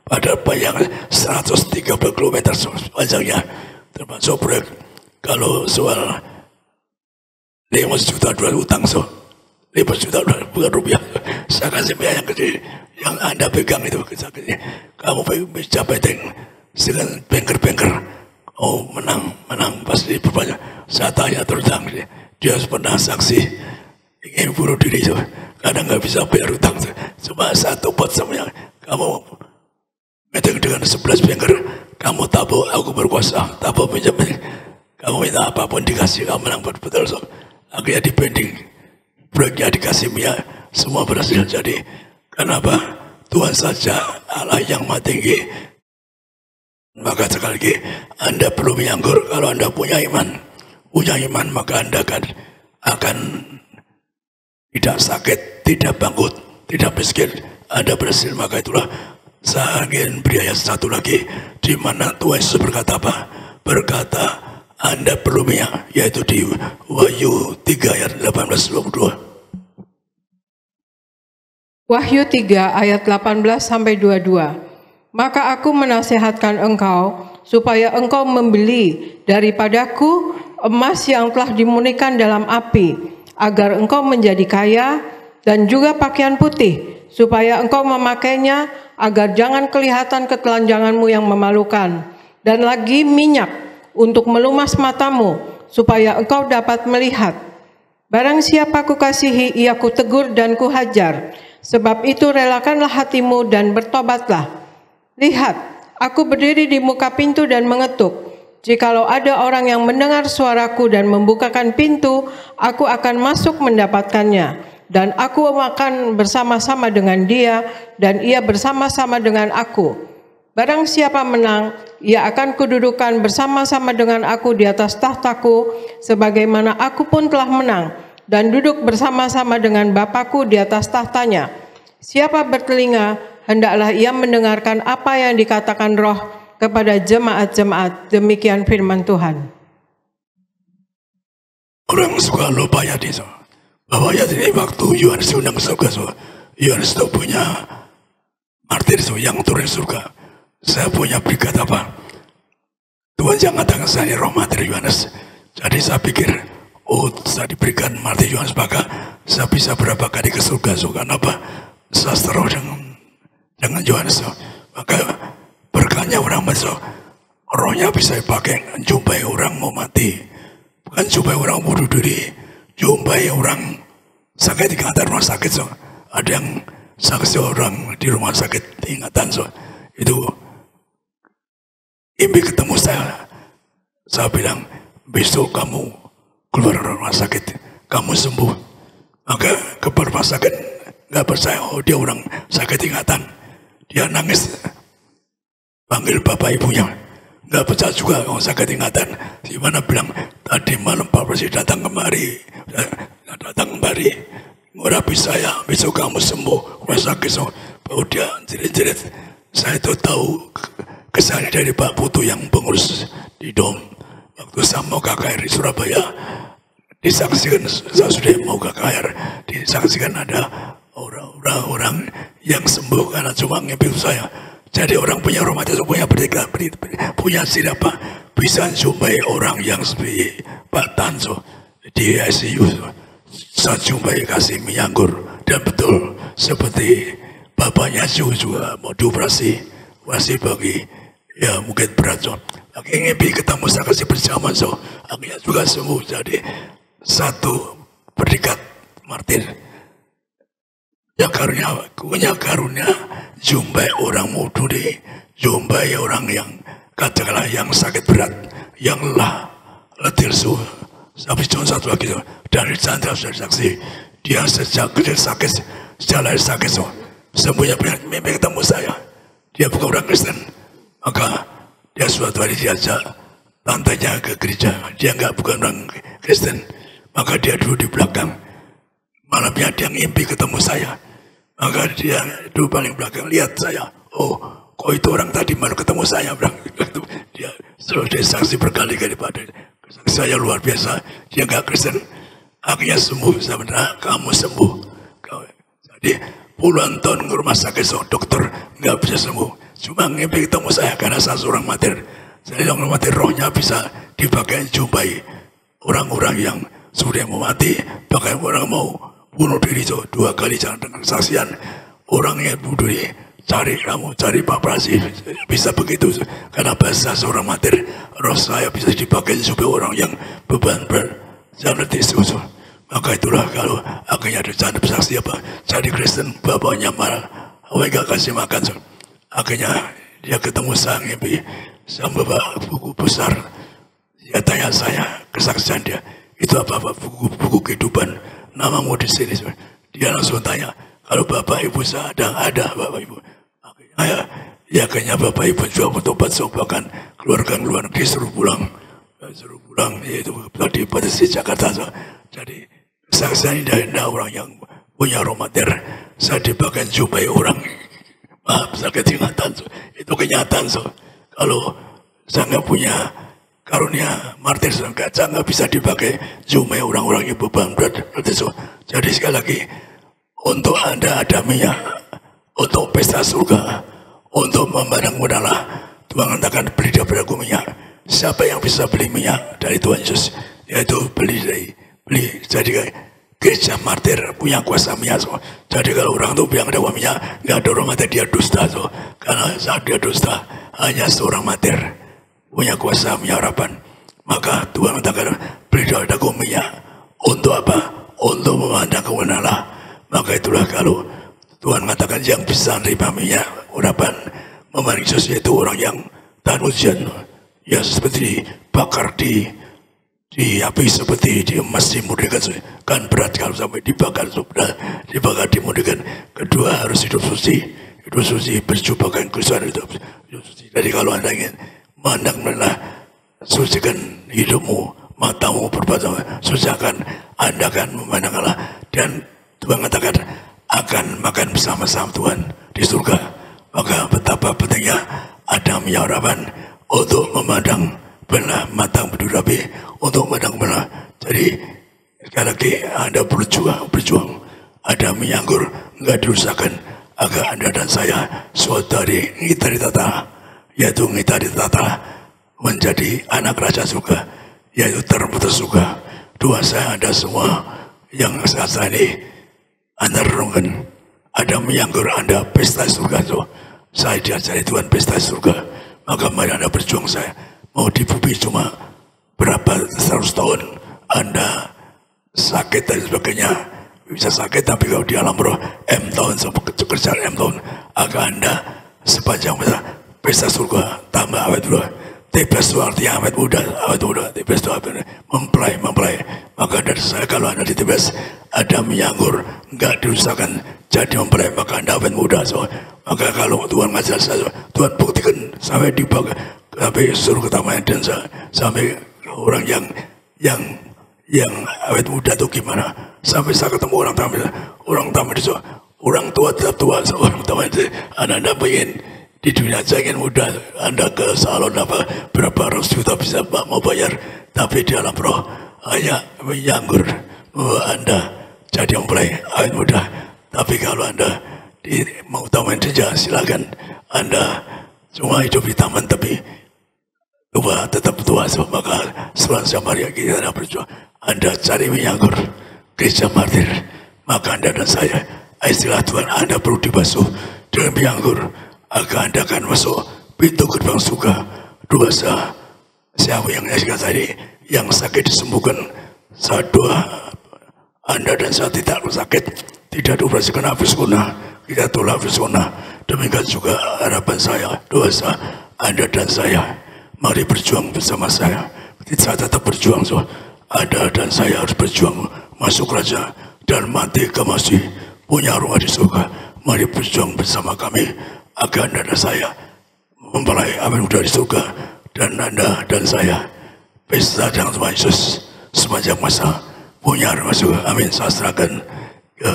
Pada bayang 130 km panjangnya termasuk proyek. Kalau soal 5 juta dolar utang so 5 juta dolar bukan rupiah. Saya kasih biaya yang kecil yang Anda pegang itu. Kamu bisa beteng dengan banker-banker. Oh menang pasti berbanyak. Saya tanya terus dia pernah saksi ingin bunuh diri so. Kadang nggak bisa bayar utang so. Cuma satu pot semuanya. Kamu dengan 11 banker, kamu tabung, aku berkuasa, tabung pinjam, kamu minta apapun dikasih, kamu menang betul so. Akhirnya dibanding, proyeknya dikasih minyak, semua berhasil jadi. Kenapa? Tuhan saja Allah yang maha tinggi. Maka sekali lagi, Anda perlu menyanggur kalau Anda punya iman maka Anda akan tidak sakit, tidak bangkrut, tidak miskin. Anda berhasil, maka itulah. Saya ingin beri ayat satu lagi di mana Tuhan Yesus berkata apa? Berkata Anda perlu minyak, yaitu di Wahyu 3 ayat 18-22. Wahyu 3 ayat 18-22. Maka aku menasihatkan engkau supaya engkau membeli daripadaku emas yang telah dimurnikan dalam api, agar engkau menjadi kaya, dan juga pakaian putih, supaya engkau memakainya, agar jangan kelihatan ketelanjanganmu yang memalukan, dan lagi minyak untuk melumas matamu, supaya engkau dapat melihat. Barang siapa kukasihi, ia kutegur dan kuhajar. Sebab itu relakanlah hatimu dan bertobatlah. Lihat, aku berdiri di muka pintu dan mengetuk. Jikalau ada orang yang mendengar suaraku dan membukakan pintu, aku akan masuk mendapatkannya. Dan aku akan bersama-sama dengan dia, dan ia bersama-sama dengan aku. Barang siapa menang, ia akan kududukan bersama-sama dengan aku di atas tahtaku, sebagaimana aku pun telah menang, dan duduk bersama-sama dengan Bapakku di atas tahtanya. Siapa bertelinga, hendaklah ia mendengarkan apa yang dikatakan Roh kepada jemaat-jemaat. Demikian firman Tuhan. Orang suka lupa ya itu. Bahwa ya ini waktu Yohanes undang ke surga so. Yohanes itu punya martir so, yang turun surga. Saya punya berikat apa? Tuhan jangan datang saya roh martir Yohanes. Jadi saya pikir, saya diberikan martir Yohanes, maka saya bisa berapa kali ke surga so. Kenapa? Saya seteru dengan Yohanes so. Maka berkahnya orang so, rohnya bisa dipakai jumpai orang mau mati, bukan jumpai orang bunuh diri, jumpai orang sakit ingatan rumah sakit so. Ada yang saksi orang di rumah sakit ingatan so. Itu impi ketemu saya bilang besok kamu keluar dari rumah sakit, kamu sembuh. Maka kepala rumah sakit nggak percaya, oh dia orang sakit ingatan. Dia nangis, panggil bapak ibunya, Udah pecah juga kalau saya ketingatan. Di mana bilang tadi malam Pak Presiden datang kemari, ngurapi saya, besok kamu sembuh, rumah sakit sembuh. Bahwa dia jerit-jerit. Saya itu tahu kesan dari Pak Putu yang pengurus di DOM. Waktu saya mau KKR di Surabaya, disaksikan, saya sudah mau KKR, disaksikan ada orang-orang yang sembuh karena cuma ngimpi saya. Jadi orang punya romantis, punya siapa bisa jumpai orang yang seperti Pak Tanso di ICU. Saya jumpai kasih mie anggur, dan betul seperti bapaknya juga mau dioperasi, masih bagi ya mungkin berat so. Lagi ngimpi ketemu saya kasih bersama so, akhirnya juga sembuh. Jadi satu predikat martir yang punya karunia jumpai orang muda, jumpai orang yang katakanlah yang sakit berat, yang letih su. Tapi cuma satu lagi so, dari Chandra sudah saksi, dia sejak kecil sakit, sejak lahir sakit so, sembuhnya mimpi ketemu saya. Dia bukan orang Kristen, maka dia suatu hari diajak tantenya ke gereja. Dia bukan orang Kristen, maka dia duduk di belakang. Malamnya dia ngimpi ketemu saya. Maka dia duduk paling belakang, lihat saya. Oh, kok itu orang tadi malu ketemu saya, bilang. Dia sudah saksi berkali-kali pada saya luar biasa. Dia nggak Kristen. Akhirnya sembuh. Sebenarnya kamu sembuh. Jadi puluhan tahun ke rumah sakit so, dokter nggak bisa sembuh. Cuma ngimpi ketemu saya karena saya seorang martir. Jadi orang mati rohnya bisa dipakai jumpai orang-orang yang sudah mau mati, bahkan orang mau bunuh diri so, 2 kali jangan dengan kesaksian orang yang bunuh diri. Cari kamu, cari Pak Prasi, bisa begitu karena bahasa seorang martir, roh saya bisa dipakai supaya orang yang beban berat jangan disusul. Maka itulah kalau akhirnya ada canda bersaksi apa, jadi Kristen bapaknya marah, awalnya gak kasih makan so. Akhirnya dia ketemu saya ngimpi, saya bawa buku besar. Dia tanya saya kesaksian dia, itu apa buku kehidupan, namamu di sini. Dia langsung tanya, kalau bapak ibu saya ada bapak ibu. Akhirnya bapak ibu juga bertobat so, bahkan keluarga luar negeri suruh pulang, yaitu tadi pada di Jakarta so. Jadi kesaksian ini dari orang yang punya romater, saya dipakai jumpai orang. Maaf, saya ketinggalan so. Itu kenyataan so. Kalau saya nggak punya karunia martir, saya nggak bisa dipakai jumpai orang-orang yang beban berat. So. Jadi sekali lagi, untuk Anda ada minyak, untuk pesta surga, untuk memandang mudalah, Tuhan katakan beli daripada minyak. Siapa yang bisa beli minyak dari Tuhan Yesus? Yaitu beli jadi gereja martir punya kuasa minyak so. Jadi kalau orang itu bilang ada minyak, nggak ada orang mati, dia dusta so. Karena saat dia dusta, hanya seorang martir punya kuasa minyak harapan. Maka Tuhan katakan beli daripada minyak. Untuk apa? Untuk memandang kebenaran. Maka itulah kalau Tuhan katakan yang bisa menerima minyak harapan memandang Yesus, yaitu orang yang tahan ujian, ya seperti bakar di api, seperti di emas dimurnikan kan berat kalau sampai dibakar dimurnikan. Kedua harus hidup suci berjumpa dengan Kristus, hidup suci. Jadi kalau Anda ingin memandang benar, sucikan hidupmu, matamu berbatang, sucikan, Anda akan memandang Allah. Dan Tuhan katakan akan makan bersama-sama Tuhan di surga. Maka betapa pentingnya ada minyak harapan untuk memandang benar, matang berdurapi, untuk memandang benar. Jadi sekali lagi Anda berjuang. Ada minyak anggur nggak dirusakkan, agar Anda dan saya suatu hari ngitari tata, yaitu ngitari tata menjadi anak raja surga, yaitu terputus surga. Doa saya Anda semua yang saat ini Anda renungkan, ada minyak anggur Anda pesta surga so. Saya diajari Tuhan pesta surga, maka mari Anda berjuang. Saya mau di bumi cuma berapa 100 tahun, Anda sakit dan sebagainya, bisa sakit, tapi kalau di alam roh M tahun sampai kerjaan M tahun, agar Anda sepanjang masa pesta surga tambah awet dulu. Tebas itu artinya awet muda, tebas itu mempelai. Maka dari saya, kalau Anda di tebas ada minyak anggur nggak dirusakkan, jadi mempelai, maka Anda awet muda so. Maka kalau Tuhan ngajar saya, Tuhan buktikan sampai di sampai suruh ke taman dan sampai orang yang awet muda tuh gimana, sampai saya ketemu orang tamu itu, orang tua tetap tua, orang tua itu anda pengen di dunia jangan muda, anda ke salon apa berapa ratus juta bisa mau bayar, tapi di dalam roh hanya menyanggur anda jadi mempelai awet muda. Tapi kalau anda mau taman saja silakan, anda cuma hidup di taman tapi tua tetap tua, sebab maka setelah Samaria kita berjuang. Anda cari menyanggur gereja martir, maka anda dan saya, istilah Tuhan, anda perlu dibasuh dengan menyanggur agar anda akan masuk pintu gerbang surga. Dosa siapa yang nyaksikan tadi, yang sakit disembuhkan. Saat doa anda dan saya tidak sakit, tidak dioperasikan habis guna, kita tolak habis guna. Demikian juga harapan saya, dosa anda dan saya, mari berjuang bersama saya. Saya tetap berjuang, so. Ada dan saya harus berjuang masuk raja dan mati ke masih punya rumah di surga. Mari berjuang bersama kami agar anda dan saya mempelai amin muda di surga, dan anda dan saya pesta dengan Tuhan Yesus sepanjang masa punya rumah surga. Amin. Saya serahkan ke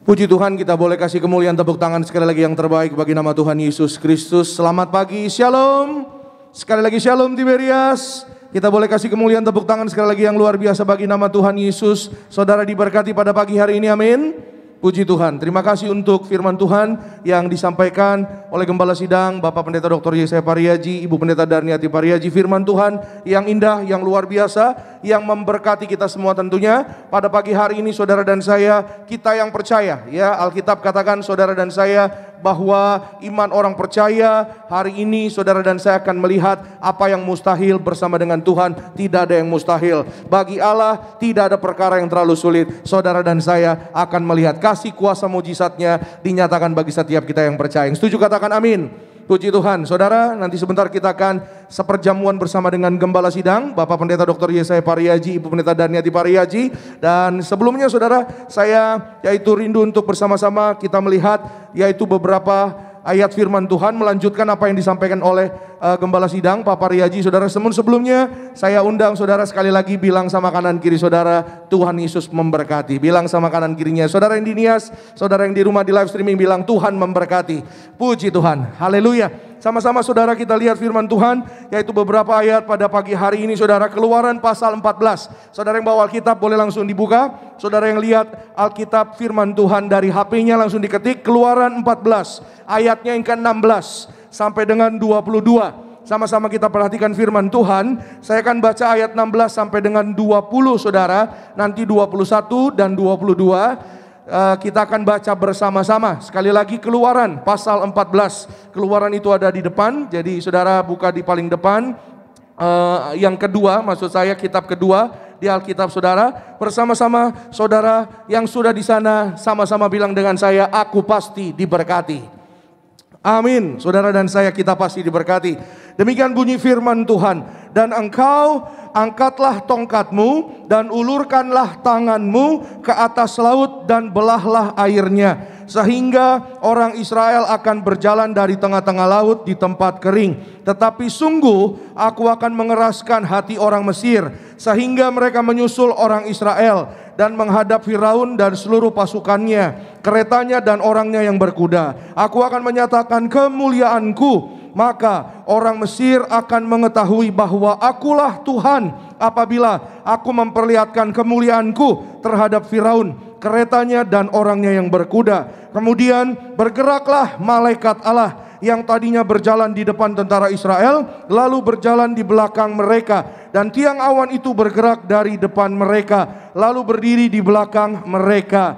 Puji Tuhan, kita boleh kasih kemuliaan tepuk tangan sekali lagi yang terbaik bagi nama Tuhan Yesus Kristus. Selamat pagi, shalom. Sekali lagi shalom Tiberias. Kita boleh kasih kemuliaan tepuk tangan sekali lagi yang luar biasa bagi nama Tuhan Yesus. Saudara diberkati pada pagi hari ini, amin. Puji Tuhan. Terima kasih untuk firman Tuhan yang disampaikan oleh Gembala Sidang Bapak Pendeta Dr. Yesaya Pariaji, Ibu Pendeta Darniati Pariaji. Firman Tuhan yang indah, yang luar biasa, yang memberkati kita semua tentunya. Pada pagi hari ini saudara dan saya, kita yang percaya, ya, Alkitab katakan saudara dan saya bahwa iman orang percaya hari ini saudara dan saya akan melihat apa yang mustahil bersama dengan Tuhan. Tidak ada yang mustahil bagi Allah, tidak ada perkara yang terlalu sulit. Saudara dan saya akan melihat kasih kuasa mujizatnya dinyatakan bagi setiap kita yang percaya. Yang setuju katakan amin. Puji Tuhan. Saudara, nanti sebentar kita akan seperjamuan bersama dengan Gembala Sidang Bapak Pendeta Dr. Yesaya Pariaji, Ibu Pendeta Darniati Pariaji. Dan sebelumnya saudara, saya yaitu rindu untuk bersama-sama kita melihat yaitu beberapa ayat firman Tuhan, melanjutkan apa yang disampaikan oleh Gembala Sidang Pak Pariaji. Saudara, sebelumnya saya undang saudara sekali lagi bilang sama kanan kiri saudara, Tuhan Yesus memberkati. Bilang sama kanan kirinya, saudara yang di Nias, saudara yang di rumah di live streaming, bilang Tuhan memberkati. Puji Tuhan, haleluya. Sama-sama saudara kita lihat firman Tuhan, yaitu beberapa ayat pada pagi hari ini saudara. Keluaran pasal 14. Saudara yang bawa Alkitab boleh langsung dibuka. Saudara yang lihat Alkitab firman Tuhan dari HP-nya langsung diketik Keluaran 14 ayatnya yang ke-16 sampai dengan 22. Sama-sama kita perhatikan firman Tuhan. Saya akan baca ayat 16 sampai dengan 20 saudara. Nanti 21 dan 22 kita akan baca bersama-sama. Sekali lagi Keluaran pasal 14. Keluaran itu ada di depan, jadi saudara buka di paling depan. Yang kedua, maksud saya kitab kedua di Alkitab saudara. Bersama-sama saudara yang sudah di sana, sama-sama bilang dengan saya, aku pasti diberkati. Amin. Saudara dan saya, kita pasti diberkati. Demikian bunyi firman Tuhan. Dan engkau angkatlah tongkatmu dan ulurkanlah tanganmu ke atas laut dan belahlah airnya, sehingga orang Israel akan berjalan dari tengah-tengah laut di tempat kering. Tetapi sungguh aku akan mengeraskan hati orang Mesir, sehingga mereka menyusul orang Israel dan menghadap Firaun dan seluruh pasukannya, keretanya dan orangnya yang berkuda. Aku akan menyatakan kemuliaanku, maka orang Mesir akan mengetahui bahwa akulah Tuhan apabila aku memperlihatkan kemuliaanku terhadap Firaun, keretanya dan orangnya yang berkuda. Kemudian bergeraklah malaikat Allah yang tadinya berjalan di depan tentara Israel, lalu berjalan di belakang mereka. Dan tiang awan itu bergerak dari depan mereka, lalu berdiri di belakang mereka.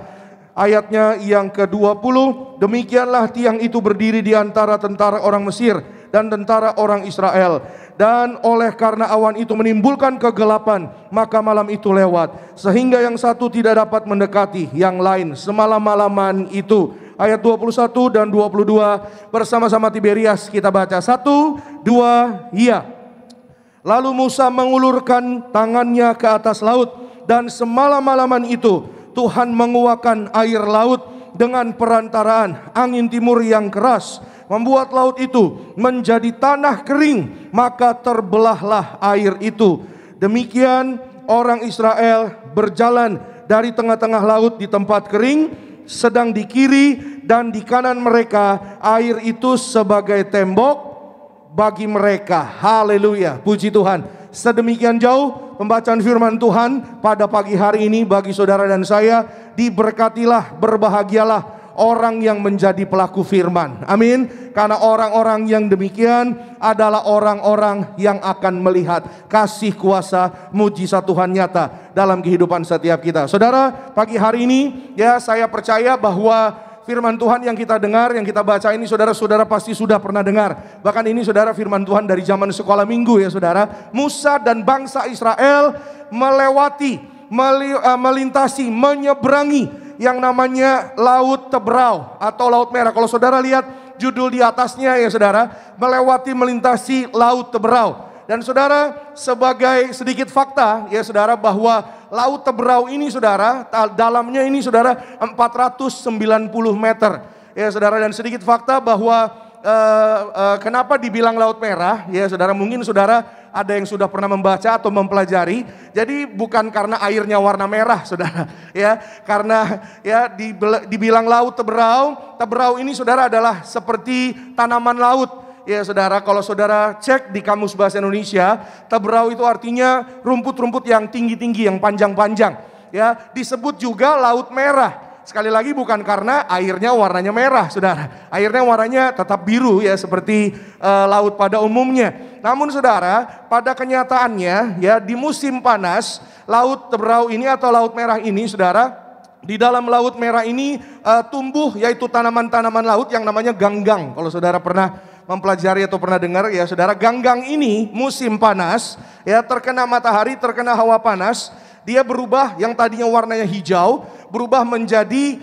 Ayatnya yang ke-20, demikianlah tiang itu berdiri di antara tentara orang Mesir dan tentara orang Israel. Dan oleh karena awan itu menimbulkan kegelapan, maka malam itu lewat, sehingga yang satu tidak dapat mendekati yang lain semalam-malaman itu. Ayat 21 dan 22 bersama-sama Tiberias kita baca. 1, 2, iya. Lalu Musa mengulurkan tangannya ke atas laut, dan semalam-malaman itu Tuhan menguakkan air laut dengan perantaraan angin timur yang keras, membuat laut itu menjadi tanah kering, maka terbelahlah air itu. Demikian orang Israel berjalan dari tengah-tengah laut di tempat kering, sedang di kiri dan di kanan mereka air itu sebagai tembok bagi mereka. Haleluya, puji Tuhan. Sedemikian jauh pembacaan firman Tuhan pada pagi hari ini bagi saudara dan saya. Diberkatilah, berbahagialah orang yang menjadi pelaku firman. Amin. Karena orang-orang yang demikian adalah orang-orang yang akan melihat kasih kuasa mujizat Tuhan nyata dalam kehidupan setiap kita. Saudara, pagi hari ini ya saya percaya bahwa firman Tuhan yang kita dengar, yang kita baca ini saudara-saudara pasti sudah pernah dengar. Bahkan ini saudara firman Tuhan dari zaman sekolah minggu ya saudara. Musa dan bangsa Israel melintasi, menyeberangi yang namanya Laut Tebrau atau Laut Merah. Kalau saudara lihat judul di atasnya ya saudara, melintasi Laut Tebrau. Dan saudara, sebagai sedikit fakta ya saudara, bahwa Laut Tebrau ini saudara, dalamnya ini saudara 490 meter. Ya saudara, dan sedikit fakta bahwa kenapa dibilang Laut Merah ya saudara, mungkin saudara ada yang sudah pernah membaca atau mempelajari. Jadi bukan karena airnya warna merah saudara ya, karena ya dibilang Laut Tebrau. Tebrau ini saudara adalah seperti tanaman laut. Ya saudara, kalau saudara cek di Kamus Bahasa Indonesia, tebrau itu artinya rumput-rumput yang tinggi-tinggi, yang panjang-panjang. Ya, disebut juga Laut Merah. Sekali lagi bukan karena airnya warnanya merah, saudara. Airnya warnanya tetap biru ya, seperti laut pada umumnya. Namun saudara, pada kenyataannya ya di musim panas, Laut Tebrau ini atau Laut Merah ini saudara, di dalam Laut Merah ini tumbuh yaitu tanaman-tanaman laut yang namanya ganggang. Kalau saudara pernah mempelajari atau pernah dengar ya saudara, ganggang ini musim panas ya, terkena matahari, terkena hawa panas, dia berubah yang tadinya warnanya hijau berubah menjadi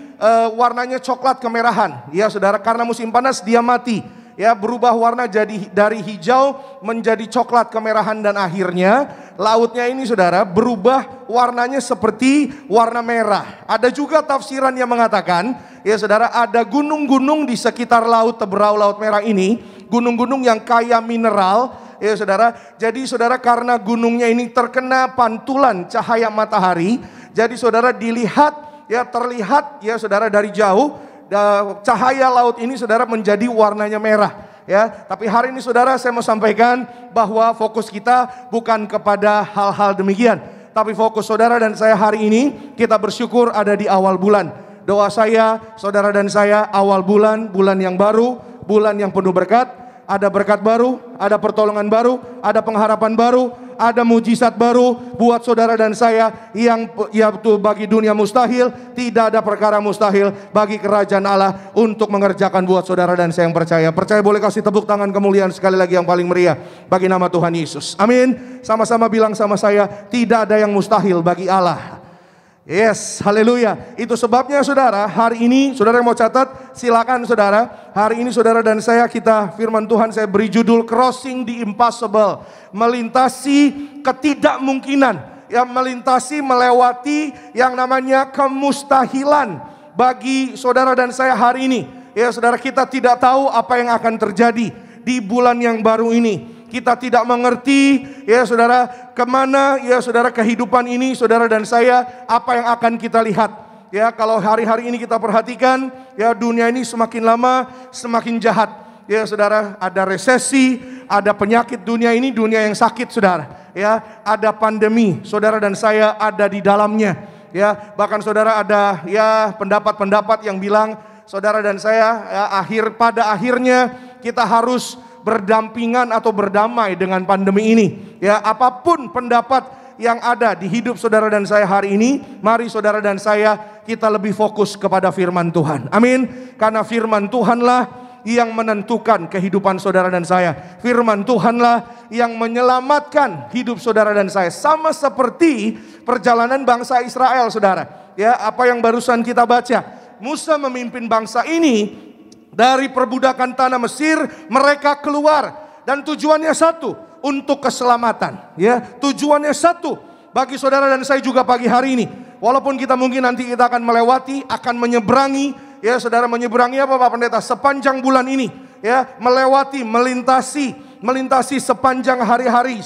warnanya coklat kemerahan ya saudara, karena musim panas dia mati ya, berubah warna jadi dari hijau menjadi coklat kemerahan, dan akhirnya lautnya ini saudara berubah warnanya seperti warna merah. Ada juga tafsiran yang mengatakan ya saudara, ada gunung-gunung di sekitar Laut Tebrau, Laut Merah ini, gunung-gunung yang kaya mineral ya saudara. Jadi saudara, karena gunungnya ini terkena pantulan cahaya matahari, jadi saudara terlihat ya saudara dari jauh cahaya laut ini saudara menjadi warnanya merah ya. Tapi hari ini saudara, saya mau sampaikan bahwa fokus kita bukan kepada hal-hal demikian, tapi fokus saudara dan saya hari ini kita bersyukur ada di awal bulan. Doa saya, saudara dan saya, awal bulan, bulan yang baru, bulan yang penuh berkat, ada berkat baru, ada pertolongan baru, ada pengharapan baru, ada mujizat baru buat saudara dan saya, yang yaitu bagi dunia mustahil, tidak ada perkara mustahil bagi kerajaan Allah untuk mengerjakan buat saudara dan saya yang percaya. Percaya boleh kasih tepuk tangan kemuliaan sekali lagi yang paling meriah bagi nama Tuhan Yesus. Amin. Sama-sama bilang sama saya, tidak ada yang mustahil bagi Allah. Yes, haleluya. Itu sebabnya saudara, hari ini saudara yang mau catat silakan saudara. Hari ini saudara dan saya, kita firman Tuhan saya beri judul Crossing the Impossible, melintasi ketidakmungkinan. Ya, melintasi, melewati yang namanya kemustahilan bagi saudara dan saya hari ini. Ya saudara, kita tidak tahu apa yang akan terjadi di bulan yang baru ini. Kita tidak mengerti ya saudara, kemana ya saudara kehidupan ini saudara dan saya, apa yang akan kita lihat. Ya, kalau hari-hari ini kita perhatikan ya, dunia ini semakin lama semakin jahat. Ya saudara, ada resesi, ada penyakit dunia ini, dunia yang sakit saudara. Ya, ada pandemi, saudara dan saya ada di dalamnya. Ya, bahkan saudara ada ya pendapat-pendapat yang bilang saudara dan saya ya, pada akhirnya kita harus berdampingan atau berdamai dengan pandemi ini. Ya, apapun pendapat yang ada di hidup saudara dan saya hari ini, mari saudara dan saya kita lebih fokus kepada firman Tuhan. Amin. Karena firman Tuhanlah yang menentukan kehidupan saudara dan saya. Firman Tuhanlah yang menyelamatkan hidup saudara dan saya. Sama seperti perjalanan bangsa Israel saudara. Ya, apa yang barusan kita baca. Musa memimpin bangsa ini dari perbudakan tanah Mesir, mereka keluar dan tujuannya satu, untuk keselamatan. Ya, tujuannya satu bagi saudara dan saya juga pagi hari ini. Walaupun kita mungkin nanti kita akan melewati, akan menyeberangi, ya saudara, menyeberangi apa Pak Pendeta? Sepanjang bulan ini, ya, melewati, melintasi sepanjang hari-hari,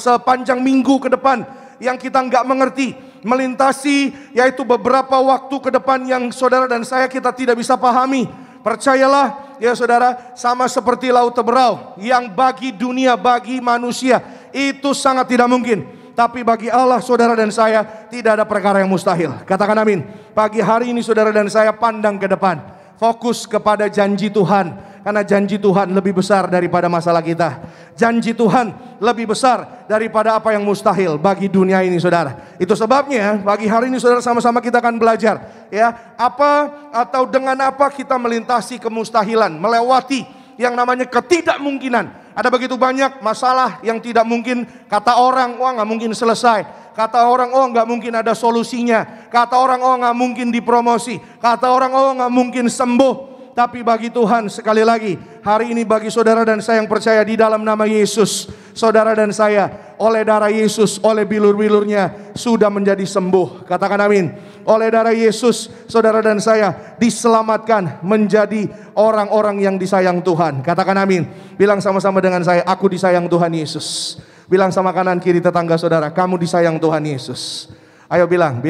sepanjang minggu ke depan yang kita nggak mengerti, melintasi yaitu beberapa waktu ke depan yang saudara dan saya kita tidak bisa pahami. Percayalah ya saudara, sama seperti laut Teberau yang bagi dunia, bagi manusia itu sangat tidak mungkin, tapi bagi Allah saudara dan saya tidak ada perkara yang mustahil. Katakan amin. Pagi hari ini saudara dan saya pandang ke depan, fokus kepada janji Tuhan. Karena janji Tuhan lebih besar daripada masalah kita. Janji Tuhan lebih besar daripada apa yang mustahil bagi dunia ini saudara. Itu sebabnya pagi hari ini saudara sama-sama kita akan belajar ya, apa atau dengan apa kita melintasi kemustahilan, melewati yang namanya ketidakmungkinan. Ada begitu banyak masalah yang tidak mungkin. Kata orang, wah nggak mungkin selesai. Kata orang, oh nggak mungkin ada solusinya. Kata orang, oh nggak mungkin dipromosi. Kata orang, oh nggak mungkin sembuh. Tapi bagi Tuhan, sekali lagi hari ini bagi saudara dan saya yang percaya di dalam nama Yesus, saudara dan saya oleh darah Yesus, oleh bilur-bilurnya sudah menjadi sembuh. Katakan amin. Oleh darah Yesus saudara dan saya diselamatkan menjadi orang-orang yang disayang Tuhan. Katakan amin. Bilang sama-sama dengan saya, aku disayang Tuhan Yesus. Bilang sama kanan kiri tetangga saudara, kamu disayang Tuhan Yesus. Ayo bilang,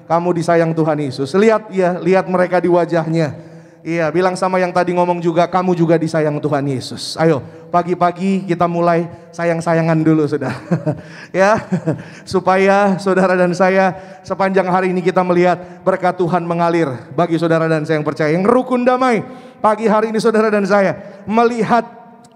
kamu disayang Tuhan Yesus. Lihat ya, lihat mereka di wajahnya. Iya, bilang sama yang tadi ngomong juga, kamu juga disayang Tuhan Yesus. Ayo, pagi-pagi kita mulai sayang-sayangan dulu saudara. Ya, supaya saudara dan saya sepanjang hari ini kita melihat berkat Tuhan mengalir bagi saudara dan saya yang percaya. Yang rukun damai, pagi hari ini saudara dan saya melihat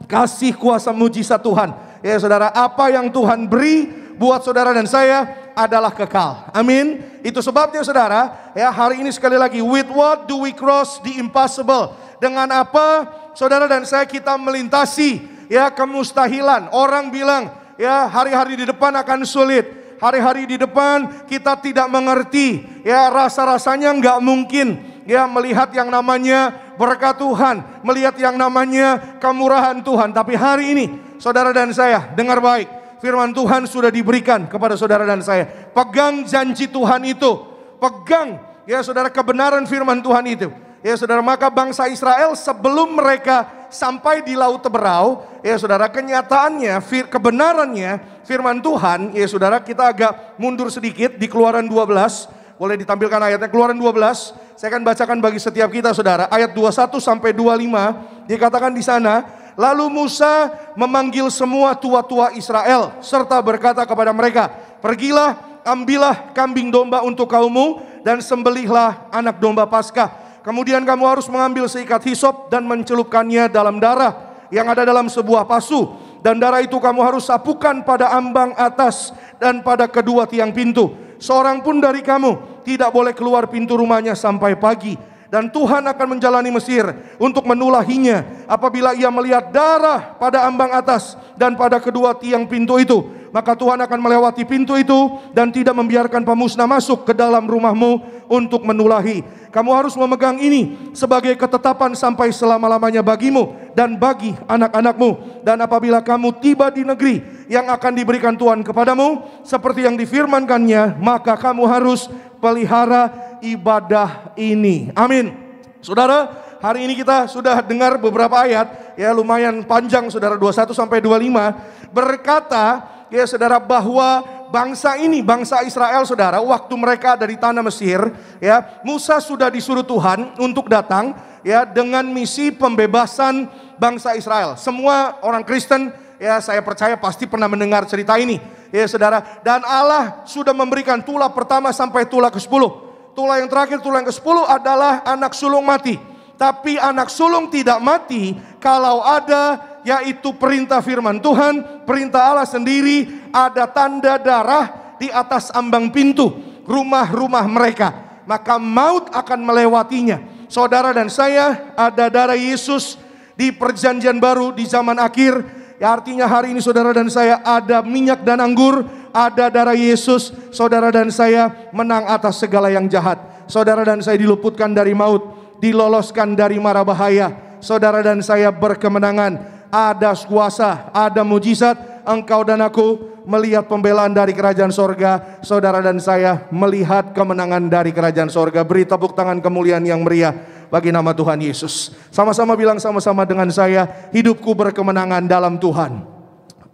kasih kuasa mujizat Tuhan. Ya saudara, apa yang Tuhan beri buat saudara dan saya adalah kekal. Amin. Itu sebabnya saudara, ya hari ini sekali lagi, with what do we cross the impossible? Dengan apa saudara dan saya kita melintasi ya kemustahilan. Orang bilang ya hari-hari di depan akan sulit. Hari-hari di depan kita tidak mengerti. Ya rasa-rasanya nggak mungkin. Ya melihat yang namanya berkat Tuhan, melihat yang namanya kemurahan Tuhan. Tapi hari ini saudara dan saya dengar baik. Firman Tuhan sudah diberikan kepada saudara dan saya. Pegang janji Tuhan itu. Pegang ya saudara kebenaran firman Tuhan itu. Ya saudara, maka bangsa Israel sebelum mereka sampai di Laut Teberau, ya saudara, kenyataannya, kebenarannya firman Tuhan, ya saudara, kita agak mundur sedikit di Keluaran 12. Boleh ditampilkan ayatnya, Keluaran 12. Saya akan bacakan bagi setiap kita saudara. Ayat 21 sampai 25 dikatakan di sana. Lalu Musa memanggil semua tua-tua Israel serta berkata kepada mereka, pergilah, ambillah kambing domba untuk kaummu dan sembelihlah anak domba Paskah. Kemudian kamu harus mengambil seikat hisop dan mencelupkannya dalam darah yang ada dalam sebuah pasu. Dan darah itu kamu harus sapukan pada ambang atas dan pada kedua tiang pintu. Seorang pun dari kamu tidak boleh keluar pintu rumahnya sampai pagi. Dan Tuhan akan menjalani Mesir untuk menulahinya. Apabila ia melihat darah pada ambang atas dan pada kedua tiang pintu itu, maka Tuhan akan melewati pintu itu dan tidak membiarkan pemusnah masuk ke dalam rumahmu untuk menulahi. Kamu harus memegang ini sebagai ketetapan sampai selama-lamanya bagimu dan bagi anak-anakmu. Dan apabila kamu tiba di negeri yang akan diberikan Tuhan kepadamu seperti yang difirmankannya, maka kamu harus pelihara ibadah ini. Amin. Saudara, hari ini kita sudah dengar beberapa ayat, ya lumayan panjang saudara, 21 sampai 25, berkata ya saudara bahwa bangsa ini, bangsa Israel saudara, waktu mereka ada di tanah Mesir, ya Musa sudah disuruh Tuhan untuk datang ya dengan misi pembebasan bangsa Israel. Semua orang Kristen ya saya percaya pasti pernah mendengar cerita ini. Ya saudara, dan Allah sudah memberikan tulah pertama sampai tulah ke-10. Tulah yang terakhir, tulah yang ke-10 adalah anak sulung mati. Tapi anak sulung tidak mati kalau ada yaitu perintah firman Tuhan, perintah Allah sendiri, ada tanda darah di atas ambang pintu rumah-rumah mereka. Maka maut akan melewatinya. Saudara dan saya, ada darah Yesus di perjanjian baru di zaman akhir. Ya artinya hari ini saudara dan saya ada minyak dan anggur, ada darah Yesus. Saudara dan saya menang atas segala yang jahat. Saudara dan saya diluputkan dari maut, diloloskan dari mara bahaya. Saudara dan saya berkemenangan, ada kuasa, ada mujizat. Engkau dan aku melihat pembelaan dari kerajaan sorga. Saudara dan saya melihat kemenangan dari kerajaan sorga. Beri tepuk tangan kemuliaan yang meriah bagi nama Tuhan Yesus. Sama-sama bilang sama-sama dengan saya, hidupku berkemenangan dalam Tuhan.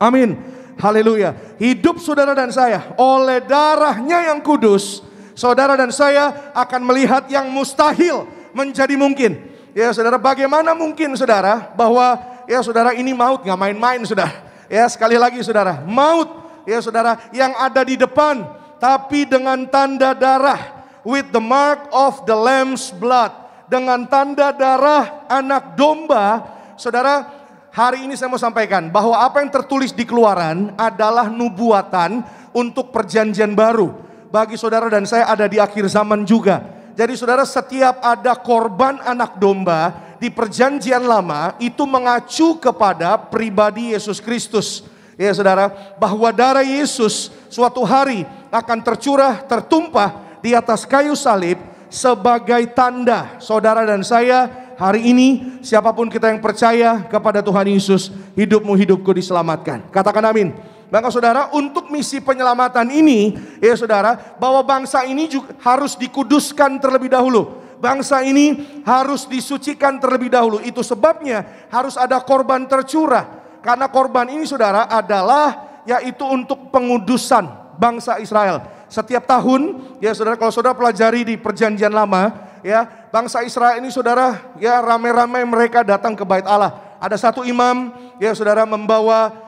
Amin. Haleluya. Hidup saudara dan saya oleh darahnya yang kudus, saudara dan saya akan melihat yang mustahil menjadi mungkin. Ya saudara, bagaimana mungkin saudara bahwa ya saudara ini maut, nggak main-main saudara. Ya sekali lagi saudara, maut ya saudara yang ada di depan, tapi dengan tanda darah, with the mark of the lamb's blood, dengan tanda darah anak domba. Saudara, hari ini saya mau sampaikan bahwa apa yang tertulis di Keluaran adalah nubuatan untuk perjanjian baru. Bagi saudara dan saya ada di akhir zaman juga. Jadi saudara, setiap ada korban anak domba di perjanjian lama itu mengacu kepada pribadi Yesus Kristus. Ya saudara, bahwa darah Yesus suatu hari akan tercurah, tertumpah di atas kayu salib sebagai tanda saudara dan saya. Hari ini siapapun kita yang percaya kepada Tuhan Yesus, hidupku diselamatkan. Katakan amin. Maka saudara, untuk misi penyelamatan ini ya saudara, bahwa bangsa ini juga harus dikuduskan terlebih dahulu. Bangsa ini harus disucikan terlebih dahulu. Itu sebabnya harus ada korban tercurah. Karena korban ini saudara adalah yaitu untuk pengudusan bangsa Israel. Setiap tahun ya saudara, kalau saudara pelajari di perjanjian lama ya, bangsa Israel ini saudara ya ramai-ramai mereka datang ke bait Allah. Ada satu imam ya saudara membawa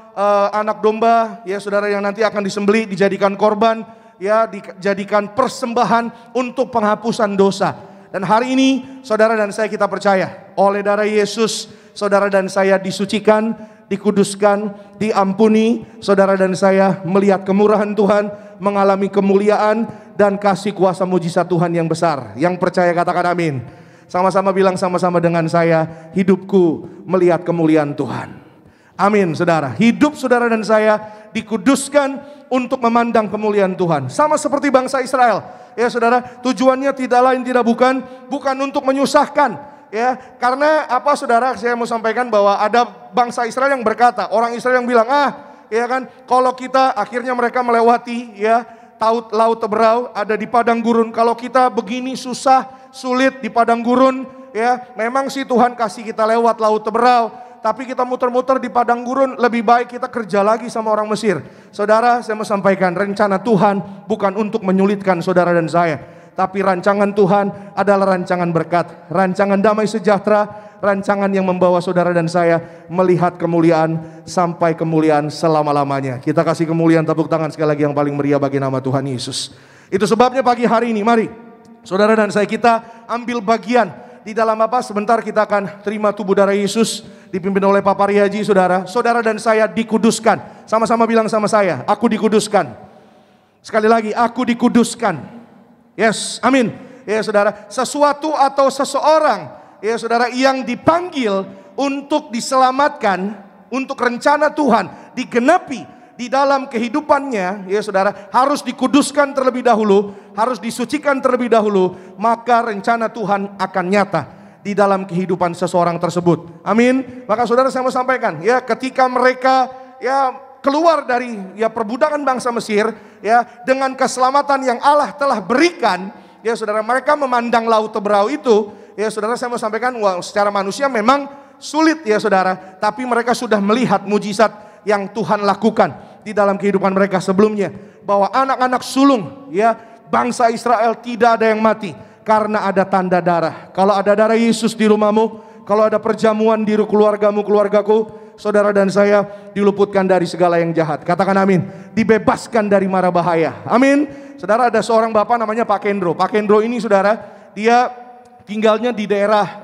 anak domba ya saudara yang nanti akan disembelih, dijadikan korban ya, dijadikan persembahan untuk penghapusan dosa. Dan hari ini saudara dan saya kita percaya oleh darah Yesus saudara dan saya disucikan, dikuduskan, diampuni. Saudara dan saya melihat kemurahan Tuhan, mengalami kemuliaan dan kasih kuasa mujizat Tuhan yang besar. Yang percaya katakan amin. Sama-sama bilang sama-sama dengan saya, hidupku melihat kemuliaan Tuhan. Amin saudara. Hidup saudara dan saya dikuduskan untuk memandang kemuliaan Tuhan. Sama seperti bangsa Israel. Ya saudara, tujuannya tidak lain tidak bukan untuk menyusahkan. Ya, karena apa saudara, saya mau sampaikan bahwa ada bangsa Israel yang berkata, orang Israel yang bilang, ya kan, kalau kita akhirnya mereka melewati ya laut Teberau, ada di padang gurun. Kalau kita begini susah, sulit di padang gurun, ya memang sih Tuhan kasih kita lewat laut Teberau, tapi kita muter-muter di padang gurun, lebih baik kita kerja lagi sama orang Mesir. Saudara, saya mau sampaikan, rencana Tuhan bukan untuk menyulitkan saudara dan saya, tapi rancangan Tuhan adalah rancangan berkat, rancangan damai sejahtera, rancangan yang membawa saudara dan saya melihat kemuliaan sampai kemuliaan selama-lamanya. Kita kasih kemuliaan, tepuk tangan sekali lagi yang paling meriah bagi nama Tuhan Yesus. Itu sebabnya pagi hari ini mari saudara dan saya kita ambil bagian di dalam apa? Sebentar kita akan terima tubuh darah Yesus dipimpin oleh Papa Riaji saudara. Saudara dan saya dikuduskan. Sama-sama bilang sama saya, aku dikuduskan. Sekali lagi, aku dikuduskan. Yes, amin. Ya saudara, sesuatu atau seseorang ya saudara yang dipanggil untuk diselamatkan, untuk rencana Tuhan digenapi di dalam kehidupannya, ya saudara, harus dikuduskan terlebih dahulu, harus disucikan terlebih dahulu, maka rencana Tuhan akan nyata di dalam kehidupan seseorang tersebut. Amin. Maka saudara, saya mau sampaikan ya, ketika mereka ya keluar dari ya perbudakan bangsa Mesir ya dengan keselamatan yang Allah telah berikan, ya saudara, mereka memandang laut Teberau itu, ya saudara, saya mau sampaikan, wah, secara manusia memang sulit ya saudara, tapi mereka sudah melihat mujizat yang Tuhan lakukan di dalam kehidupan mereka sebelumnya, bahwa anak-anak sulung ya bangsa Israel tidak ada yang mati karena ada tanda darah. Kalau ada darah Yesus di rumahmu, kalau ada perjamuan di keluargamu, keluargaku, saudara dan saya diluputkan dari segala yang jahat. Katakan amin. Dibebaskan dari mara bahaya. Amin. Saudara, ada seorang bapak namanya Pak Kendro. Pak Kendro ini saudara, dia tinggalnya di daerah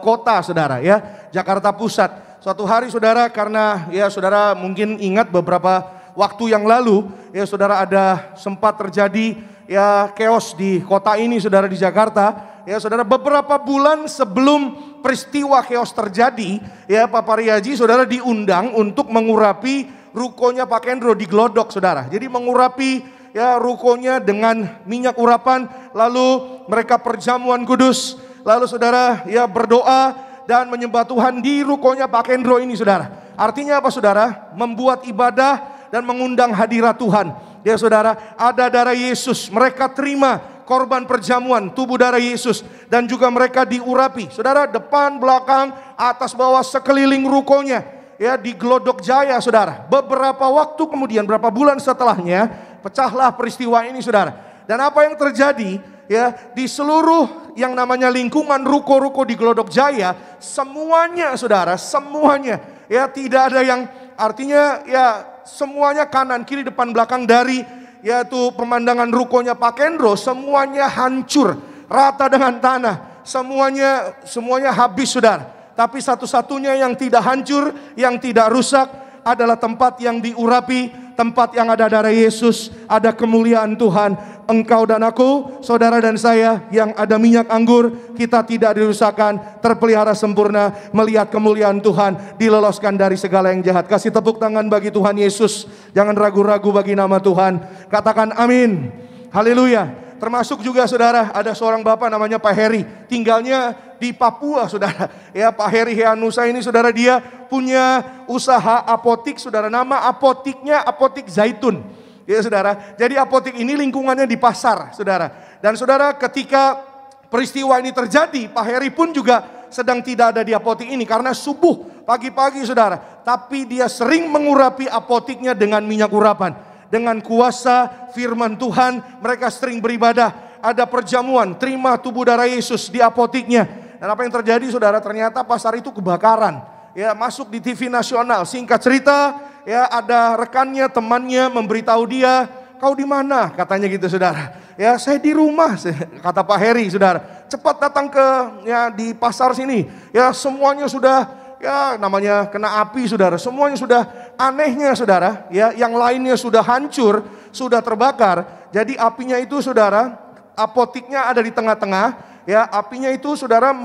kota saudara ya, Jakarta Pusat. Suatu hari saudara, karena ya saudara mungkin ingat beberapa waktu yang lalu ya saudara, ada sempat terjadi ya chaos di kota ini saudara, di Jakarta. Ya saudara, beberapa bulan sebelum peristiwa chaos terjadi ya, Papa Riaji saudara diundang untuk mengurapi rukonya Pak Kendro di Glodok saudara. Jadi mengurapi ya rukonya dengan minyak urapan, lalu mereka perjamuan kudus, lalu saudara ya berdoa dan menyembah Tuhan di rukonya Pak Kendro ini saudara. Artinya apa saudara? Membuat ibadah dan mengundang hadirat Tuhan. Ya saudara, ada darah Yesus, mereka terima korban perjamuan tubuh darah Yesus. Dan juga mereka diurapi. Saudara, depan, belakang, atas, bawah, sekeliling rukonya. Ya, di Glodok Jaya, saudara. Beberapa waktu kemudian, berapa bulan setelahnya, pecahlah peristiwa ini, saudara. Dan apa yang terjadi, ya, di seluruh yang namanya lingkungan ruko-ruko di Glodok Jaya, semuanya, saudara, semuanya, ya, tidak ada yang, artinya, ya, semuanya kanan, kiri, depan, belakang dari, yaitu pemandangan rukonya Pak Kendro, semuanya hancur, rata dengan tanah, semuanya habis, saudara. Tapi satu-satunya yang tidak hancur, yang tidak rusak adalah tempat yang diurapi, tempat yang ada darah Yesus, ada kemuliaan Tuhan. Engkau dan aku, saudara dan saya yang ada minyak anggur, kita tidak dirusakkan, terpelihara sempurna, melihat kemuliaan Tuhan, diloloskan dari segala yang jahat. Kasih tepuk tangan bagi Tuhan Yesus. Jangan ragu-ragu bagi nama Tuhan. Katakan amin. Haleluya. Termasuk juga, saudara, ada seorang bapak namanya Pak Heri, tinggalnya di Papua, saudara. Ya, Pak Heri Heanusa ini, saudara, dia punya usaha apotik, saudara. Nama apotiknya Apotik Zaitun. Ya, saudara. Jadi apotik ini lingkungannya di pasar, saudara. Dan saudara, ketika peristiwa ini terjadi, Pak Heri pun juga sedang tidak ada di apotik ini karena subuh pagi-pagi, saudara. Tapi dia sering mengurapi apotiknya dengan minyak urapan. Dengan kuasa firman Tuhan, mereka sering beribadah. Ada perjamuan, terima tubuh darah Yesus di apotiknya. Dan apa yang terjadi, saudara? Ternyata pasar itu kebakaran. Ya, masuk di TV nasional. Singkat cerita, ya, ada rekannya, temannya memberitahu dia, kau di mana? Katanya gitu, saudara. Ya, saya di rumah, kata Pak Heri, saudara. Cepat datang ke, ya, di pasar sini. Ya, semuanya sudah, ya, namanya kena api, saudara. Semuanya sudah anehnya, saudara. Ya, yang lainnya sudah hancur, sudah terbakar. Jadi apinya itu, saudara, apotiknya ada di tengah-tengah. Ya, apinya itu, saudara,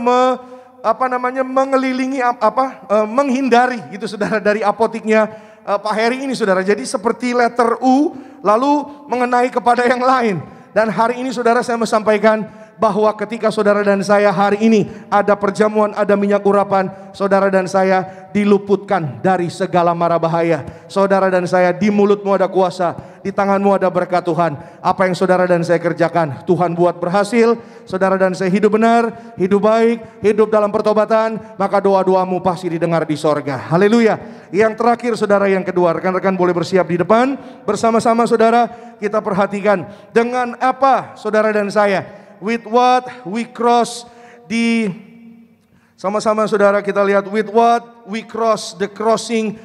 mengelilingi, menghindari gitu, saudara, dari apotiknya Pak Heri ini, saudara. Jadi seperti letter U lalu mengenai kepada yang lain. Dan hari ini, saudara, saya mau sampaikan bahwa ketika saudara dan saya hari ini ada perjamuan, ada minyak urapan, saudara dan saya diluputkan dari segala mara bahaya. Saudara dan saya, di mulutmu ada kuasa, di tanganmu ada berkat Tuhan. Apa yang saudara dan saya kerjakan, Tuhan buat berhasil. Saudara dan saya hidup benar, hidup baik, hidup dalam pertobatan, maka doa-doamu pasti didengar di sorga. Haleluya. Yang terakhir, saudara, yang kedua, rekan-rekan boleh bersiap di depan. Bersama-sama, saudara, kita perhatikan dengan apa saudara dan saya, with what we cross the, sama-sama, saudara, kita lihat, with what we cross the crossing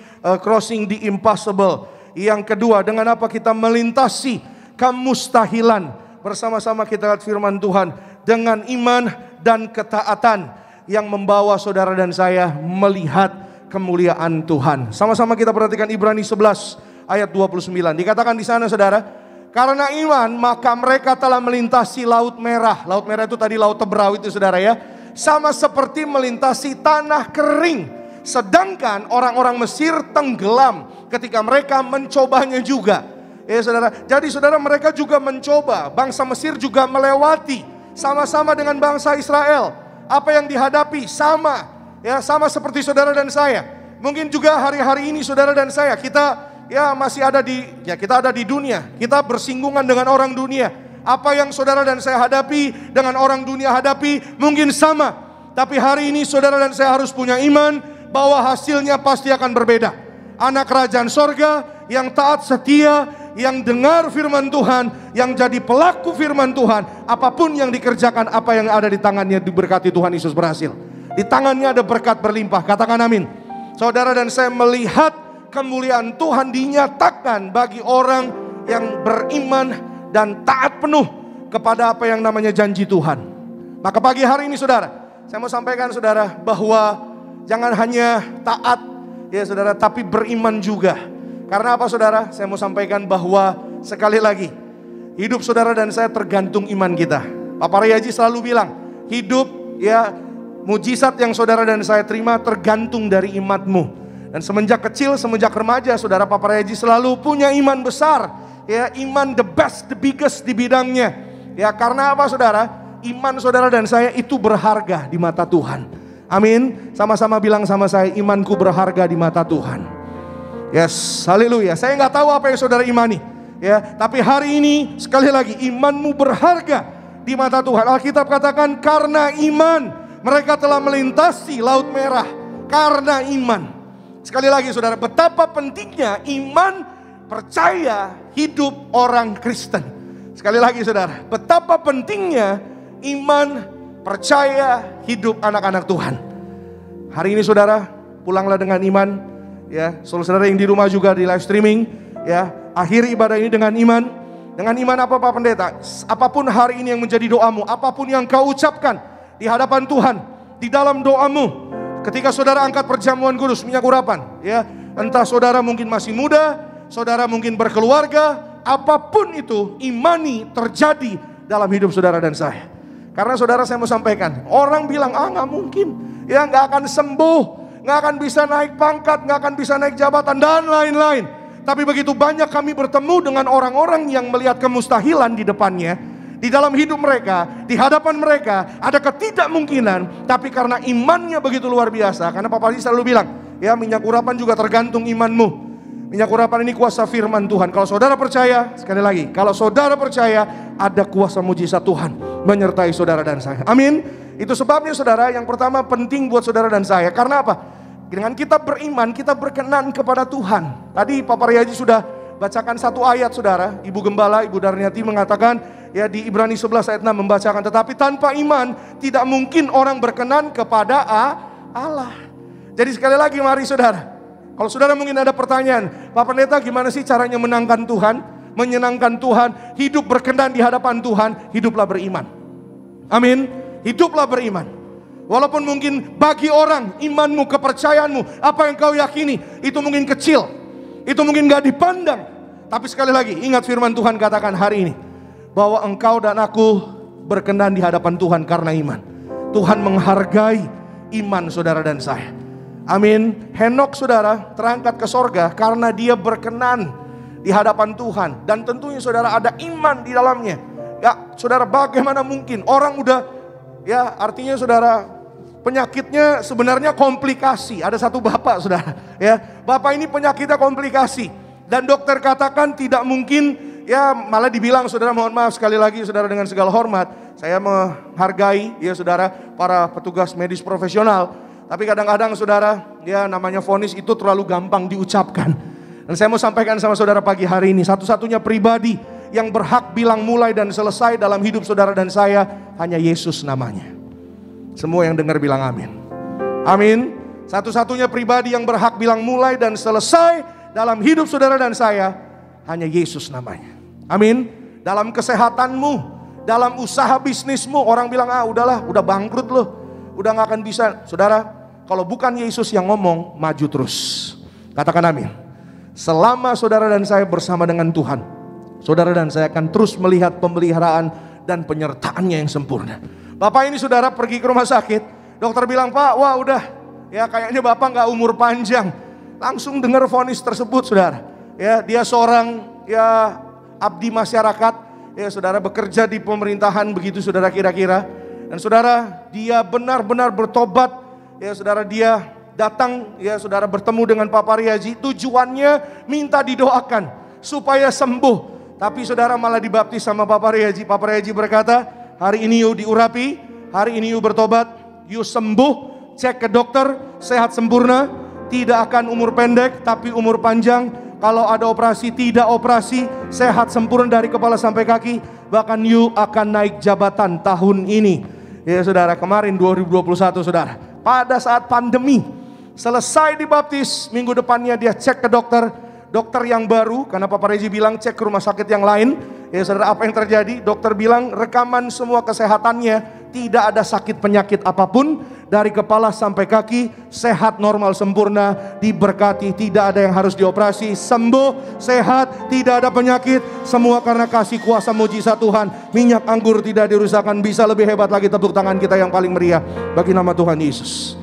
the impossible. Yang kedua, dengan apa kita melintasi kemustahilan. Bersama-sama kita lihat firman Tuhan, dengan iman dan ketaatan yang membawa saudara dan saya melihat kemuliaan Tuhan. Sama-sama kita perhatikan Ibrani 11 ayat 29. Dikatakan di sana, saudara, karena iman maka mereka telah melintasi laut merah. Laut merah itu tadi laut Teberau itu, saudara, ya. Sama seperti melintasi tanah kering. Sedangkan orang-orang Mesir tenggelam ketika mereka mencobanya juga. Ya, saudara. Jadi, saudara, mereka juga mencoba. Bangsa Mesir juga melewati sama-sama dengan bangsa Israel. Apa yang dihadapi sama, ya, sama seperti saudara dan saya. Mungkin juga hari-hari ini saudara dan saya, kita, ya, masih ada di, ya, kita ada di dunia. Kita bersinggungan dengan orang dunia. Apa yang saudara dan saya hadapi dengan orang dunia hadapi mungkin sama. Tapi hari ini saudara dan saya harus punya iman bahwa hasilnya pasti akan berbeda. Anak kerajaan sorga yang taat setia, yang dengar firman Tuhan, yang jadi pelaku firman Tuhan. Apapun yang dikerjakan, apa yang ada di tangannya diberkati Tuhan Yesus berhasil. Di tangannya ada berkat berlimpah. Katakan amin. Saudara dan saya melihat kemuliaan Tuhan dinyatakan bagi orang yang beriman dan taat penuh kepada apa yang namanya janji Tuhan. Maka pagi hari ini, saudara, saya mau sampaikan, saudara, bahwa jangan hanya taat, ya, saudara, tapi beriman juga. Karena apa, saudara? Saya mau sampaikan bahwa sekali lagi, hidup saudara dan saya tergantung iman kita. Papa Riyaji selalu bilang, hidup, ya, mujizat yang saudara dan saya terima tergantung dari imanmu. Dan semenjak kecil, semenjak remaja, saudara, Papa Riyaji selalu punya iman besar, ya, iman the best, the biggest di bidangnya. Ya, karena apa, saudara? Iman saudara dan saya itu berharga di mata Tuhan. Amin. Sama-sama bilang sama saya, imanku berharga di mata Tuhan. Yes, haleluya. Saya nggak tahu apa yang saudara imani, ya. Tapi hari ini sekali lagi, imanmu berharga di mata Tuhan. Alkitab katakan karena iman mereka telah melintasi laut merah. Karena iman. Sekali lagi saudara, betapa pentingnya iman percaya hidup orang Kristen. Sekali lagi saudara, betapa pentingnya iman percaya hidup anak-anak Tuhan. Hari ini saudara, pulanglah dengan iman. Ya, saudara yang di rumah juga di live streaming, ya, akhiri ibadah ini dengan iman. Dengan iman apa Pak Pendeta? Apapun hari ini yang menjadi doamu, apapun yang kau ucapkan di hadapan Tuhan, di dalam doamu, ketika saudara angkat perjamuan kudus, minyak urapan, ya, entah saudara mungkin masih muda, saudara mungkin berkeluarga, apapun itu, imani terjadi dalam hidup saudara dan saya. Karena saudara, saya mau sampaikan, orang bilang, nggak mungkin, ya nggak akan sembuh, nggak akan bisa naik pangkat, nggak akan bisa naik jabatan dan lain-lain. Tapi begitu banyak kami bertemu dengan orang-orang yang melihat kemustahilan di depannya, di dalam hidup mereka, di hadapan mereka ada ketidakmungkinan, tapi karena imannya begitu luar biasa. Karena Papa Haji selalu bilang, ya, minyak urapan juga tergantung imanmu. Minyak urapan ini kuasa firman Tuhan. Kalau saudara percaya, sekali lagi, kalau saudara percaya, ada kuasa mujizat Tuhan menyertai saudara dan saya. Amin. Itu sebabnya saudara, yang pertama penting buat saudara dan saya. Karena apa? Dengan kita beriman, kita berkenan kepada Tuhan. Tadi Papa Riyaji sudah bacakan satu ayat saudara. Ibu Gembala, Ibu Darniati mengatakan, ya, di Ibrani 11 ayat 6 membacakan, tetapi tanpa iman tidak mungkin orang berkenan kepada Allah. Jadi sekali lagi mari saudara, kalau saudara mungkin ada pertanyaan, Pak Pendeta gimana sih caranya menangkan Tuhan, menyenangkan Tuhan, hidup berkenan di hadapan Tuhan? Hiduplah beriman. Amin. Hiduplah beriman. Walaupun mungkin bagi orang imanmu, kepercayaanmu, apa yang kau yakini itu mungkin kecil, itu mungkin gak dipandang. Tapi sekali lagi ingat firman Tuhan katakan hari ini, bahwa engkau dan aku berkenan di hadapan Tuhan karena iman. Tuhan menghargai iman saudara dan saya. Amin. Henok saudara terangkat ke sorga karena dia berkenan di hadapan Tuhan. Dan tentunya saudara ada iman di dalamnya. Ya saudara, bagaimana mungkin orang udah, ya artinya saudara, penyakitnya sebenarnya komplikasi. Ada satu bapak saudara, ya, bapak ini penyakitnya komplikasi. Dan dokter katakan tidak mungkin, ya malah dibilang saudara, mohon maaf sekali lagi saudara dengan segala hormat, saya menghargai ya saudara para petugas medis profesional. Tapi kadang-kadang saudara, ya namanya vonis itu terlalu gampang diucapkan. Dan saya mau sampaikan sama saudara pagi hari ini, satu-satunya pribadi yang berhak bilang mulai dan selesai dalam hidup saudara dan saya hanya Yesus namanya. Semua yang dengar bilang amin. Amin. Satu-satunya pribadi yang berhak bilang mulai dan selesai dalam hidup saudara dan saya hanya Yesus namanya. Amin. Dalam kesehatanmu, dalam usaha bisnismu, orang bilang udahlah, udah bangkrut loh, udah gak akan bisa. Saudara, kalau bukan Yesus yang ngomong, maju terus. Katakan amin. Selama saudara dan saya bersama dengan Tuhan, saudara dan saya akan terus melihat pemeliharaan dan penyertaannya yang sempurna. Bapak ini saudara pergi ke rumah sakit, dokter bilang, Pak, wah udah, ya kayaknya Bapak gak umur panjang. Langsung dengar vonis tersebut saudara. Ya, dia seorang ya abdi masyarakat, ya saudara, bekerja di pemerintahan begitu saudara kira-kira. Dan saudara, dia benar-benar bertobat, ya saudara, dia datang ya saudara bertemu dengan Papa Riyaji, tujuannya minta didoakan supaya sembuh. Tapi saudara malah dibaptis sama Papa Riyaji. Papa Riyaji berkata, hari ini yuk diurapi, hari ini yuk bertobat, yuk sembuh, cek ke dokter, sehat sempurna, tidak akan umur pendek tapi umur panjang. Kalau ada operasi, tidak operasi, sehat sempurna dari kepala sampai kaki, bahkan yuk akan naik jabatan tahun ini. Ya saudara, kemarin 2021 saudara, pada saat pandemi, selesai dibaptis, minggu depannya dia cek ke dokter, dokter yang baru, karena Papa Rezi bilang cek ke rumah sakit yang lain. Ya saudara, apa yang terjadi? Dokter bilang rekaman semua kesehatannya, tidak ada sakit penyakit apapun, dari kepala sampai kaki sehat normal sempurna, diberkati, tidak ada yang harus dioperasi, sembuh, sehat, tidak ada penyakit, semua karena kasih kuasa mujizat Tuhan. Minyak anggur tidak dirusakkan. Bisa lebih hebat lagi tepuk tangan kita yang paling meriah bagi nama Tuhan Yesus.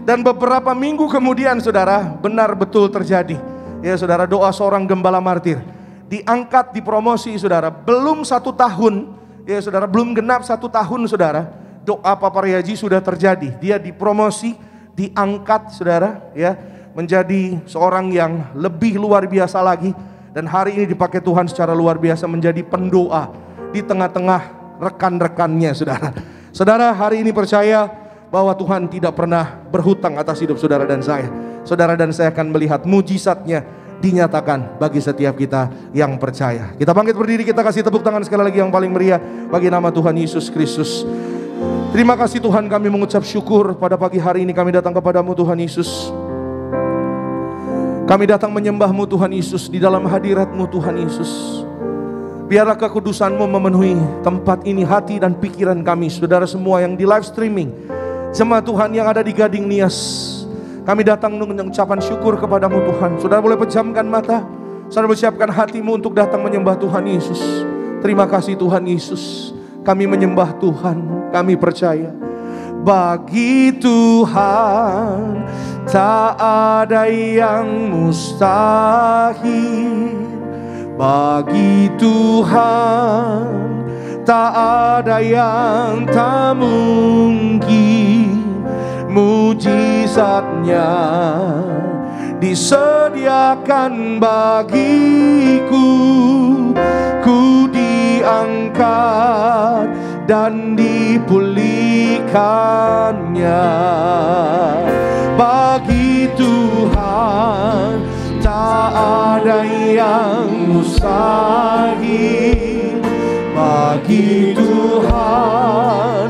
Dan beberapa minggu kemudian saudara, benar betul terjadi. Ya saudara, doa seorang gembala martir diangkat, dipromosi saudara, belum 1 tahun, ya saudara, belum genap 1 tahun saudara, doa Papa Riyaji sudah terjadi. Dia dipromosi, diangkat saudara, ya, menjadi seorang yang lebih luar biasa lagi. Dan hari ini dipakai Tuhan secara luar biasa menjadi pendoa di tengah-tengah rekan-rekannya, saudara. Saudara hari ini percaya bahwa Tuhan tidak pernah berhutang atas hidup saudara dan saya. Saudara dan saya akan melihat mujizatnya dinyatakan bagi setiap kita yang percaya. Kita bangkit berdiri, kita kasih tepuk tangan sekali lagi yang paling meriah bagi nama Tuhan Yesus Kristus. Terima kasih Tuhan, kami mengucap syukur pada pagi hari ini kami datang kepadamu Tuhan Yesus. Kami datang menyembah-Mu Tuhan Yesus, di dalam hadirat-Mu Tuhan Yesus. Biarlah kekudusan-Mu memenuhi tempat ini, hati dan pikiran kami, saudara semua yang di live streaming, jemaat Tuhan yang ada di Gading Nias. Kami datang dengan ucapan syukur kepadamu Tuhan. Saudara boleh pejamkan mata, saudara bersiapkan hatimu untuk datang menyembah Tuhan Yesus. Terima kasih Tuhan Yesus, kami menyembah Tuhan, kami percaya. Bagi Tuhan tak ada yang mustahil. Bagi Tuhan tak ada yang tak mungkin. Mujizatnya disediakan bagiku. Ku diangkat dan dipulihkannya. Bagi Tuhan tak ada yang mustahil. Bagi Tuhan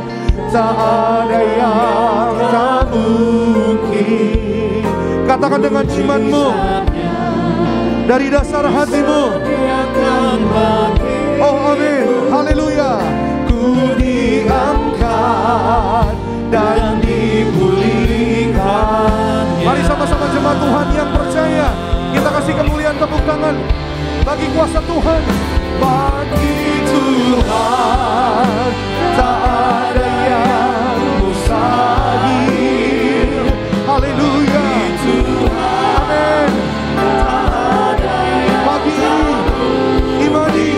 tak ada yang tak mungkin. Katakan dengan imanmu, dari dasar hatimu. Oh amin, haleluya. Ku diangkat dan dipulihkan. Mari sama-sama jemaat Tuhan yang percaya, kita kasih kemuliaan tepuk tangan bagi kuasa Tuhan. Bagi Tuhan tak ada yang mustahil. Haleluya. Amin. Pagi ini imani,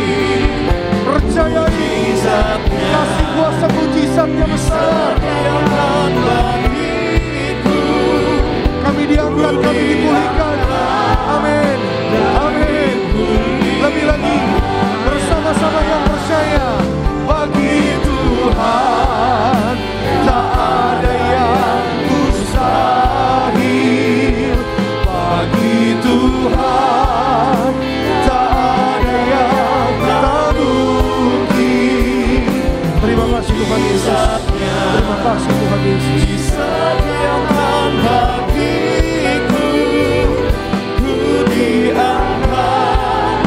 percayai kasih kuasa mujizatnya besar. Kami diangkat, kami dipulihkan. Amin. Amin. Lebih lagi bersama-sama yang percaya. Bagi Tuhan tak ada yang mustahil. Bagi Tuhan tak ada yang tak mungkin. Terima kasih Tuhan Yesus. Terima kasih Tuhan Yesus. Disediakan bagiku, ku diangkat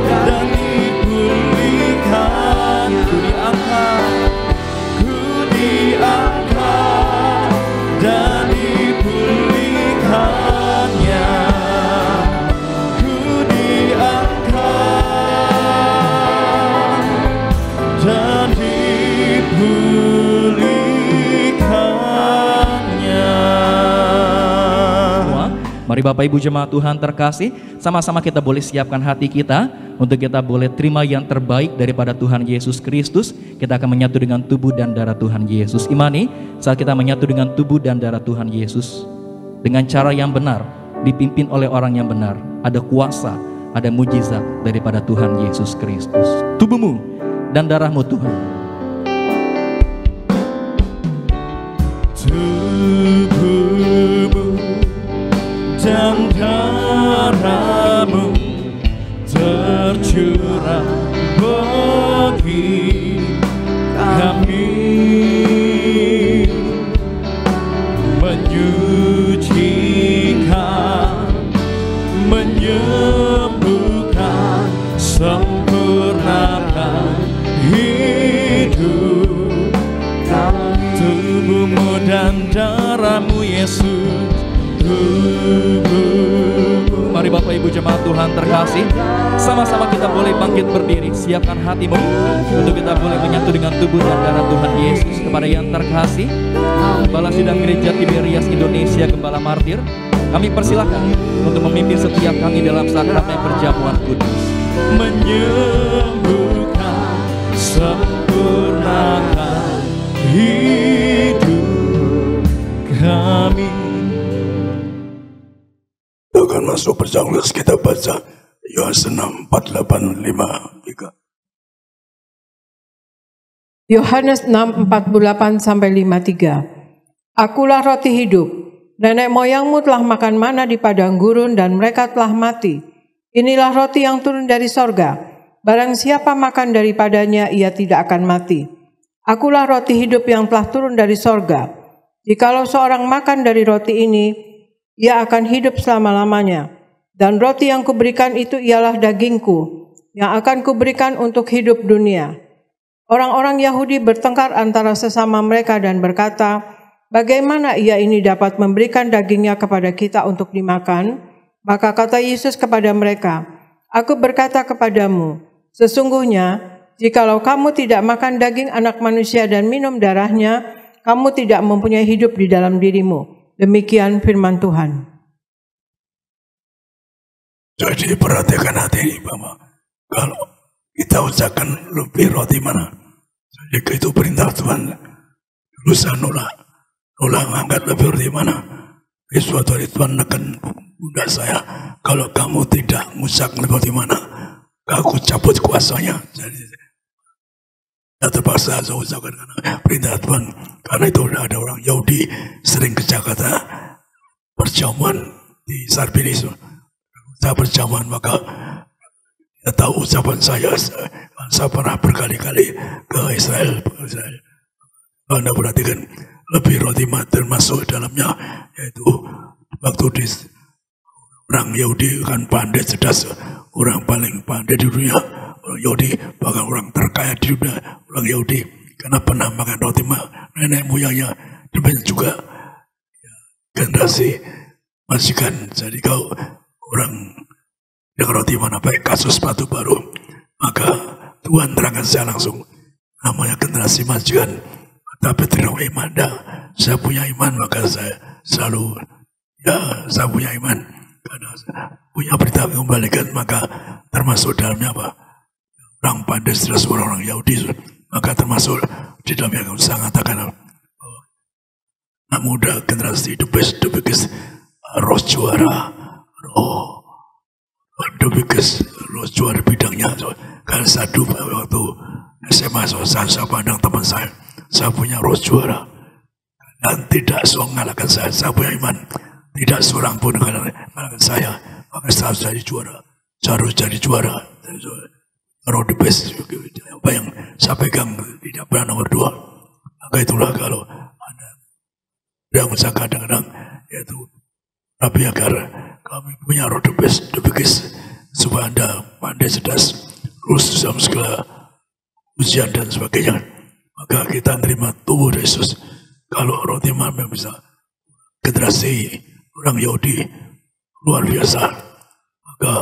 dan dipulihkan. Ku diangkat dan dipulihkannya. Ku diangkat dan dipulihkannya. Mari Bapak Ibu jemaat Tuhan terkasih, sama-sama kita boleh siapkan hati kita untuk kita boleh terima yang terbaik daripada Tuhan Yesus Kristus. Kita akan menyatu dengan tubuh dan darah Tuhan Yesus. Imani, saat kita menyatu dengan tubuh dan darah Tuhan Yesus dengan cara yang benar, dipimpin oleh orang yang benar, ada kuasa, ada mujizat daripada Tuhan Yesus Kristus. Tubuhmu dan darahmu Tuhan. Tubuhmu dan darahmu tercurah bagi kami, menyucikan, menyembuhkan, sempurnakan hidup kami. Tubuhmu dan darahmu Yesus. Mari Bapak Ibu jemaat Tuhan terkasih, sama-sama kita boleh bangkit berdiri. Siapkan hatimu untuk kita boleh menyatu dengan tubuh dan darah Tuhan Yesus. Kepada yang terkasih, Gembala Sidang Gereja Tiberias Indonesia, Gembala Martir, kami persilakan untuk memimpin setiap kami dalam sakramen perjamuan kudus. Menyembuhkan, sempurnakan hidup kami. Akan masuk perjamuan kita baca Yohanes 6:4-8-5-3. Yohanes 6:48-53. Akulah roti hidup. Nenek moyangmu telah makan mana di padang gurun dan mereka telah mati. Inilah roti yang turun dari sorga. Barang siapa makan daripadanya, ia tidak akan mati. Akulah roti hidup yang telah turun dari sorga. Jikalau seorang makan dari roti ini, ia akan hidup selama-lamanya. Dan roti yang kuberikan itu ialah dagingku, yang akan kuberikan untuk hidup dunia. Orang-orang Yahudi bertengkar antara sesama mereka dan berkata, bagaimana ia ini dapat memberikan dagingnya kepada kita untuk dimakan? Maka kata Yesus kepada mereka, aku berkata kepadamu, sesungguhnya jikalau kamu tidak makan daging anak manusia dan minum darahnya, kamu tidak mempunyai hidup di dalam dirimu. Demikian firman Tuhan. Jadi perhatikan hati ini, Bapak. Kalau kita ucapkan lebih roti mana? Jadi itu perintah Tuhan. Berusaha nolak angkat lebih roti mana? Di suatu hari Tuhan akan bunda saya. Kalau kamu tidak ngucap lebih roti mana, aku cabut kuasanya. Jadi tidak terpaksa saya ucapkan karena perintah Tuhan. Karena itu ada orang Yahudi sering ke Jakarta perjamuan di Sarbinis. Saya perjamuan maka dia tahu ucapan saya pernah berkali-kali ke Israel. Anda perhatikan lebih roti termasuk dalamnya, yaitu waktu di orang Yahudi kan pandai cerdas, orang paling pandai di dunia, orang Yahudi bahkan orang terkaya di dunia, orang Yahudi karena pernah makan roti nenek moyangnya. Demikian juga generasi majikan. Jadi kau orang yang roti mana baik kasus batu baru, maka Tuhan terangkan saya langsung namanya generasi majikan. Tapi terima iman dah. Saya punya iman maka saya selalu saya punya iman karena saya punya berita mengembalikan, maka termasuk dalamnya apa? Orang pandai stres orang Yahudi, maka termasuk di dalamnya saya katakan anak muda generasi the biggest roh juara, the biggest roh juara bidangnya. Kan satu waktu SMA saya pandang teman saya punya roh juara dan tidak mengalahkan saya punya iman, tidak seorang pun mengalahkan saya, maka saya harus jadi juara, roh the best. Apa yang saya pegang tidak pernah nomor 2. Maka itulah kalau ada yang saya kadang-kadang yaitu tapi agar kami punya roh the best, the biggest, supaya Anda pandai cerdas, lulus dalam segala ujian dan sebagainya. Maka kita terima tubuh Yesus. Kalau roti memang bisa generasi orang Yahudi luar biasa, maka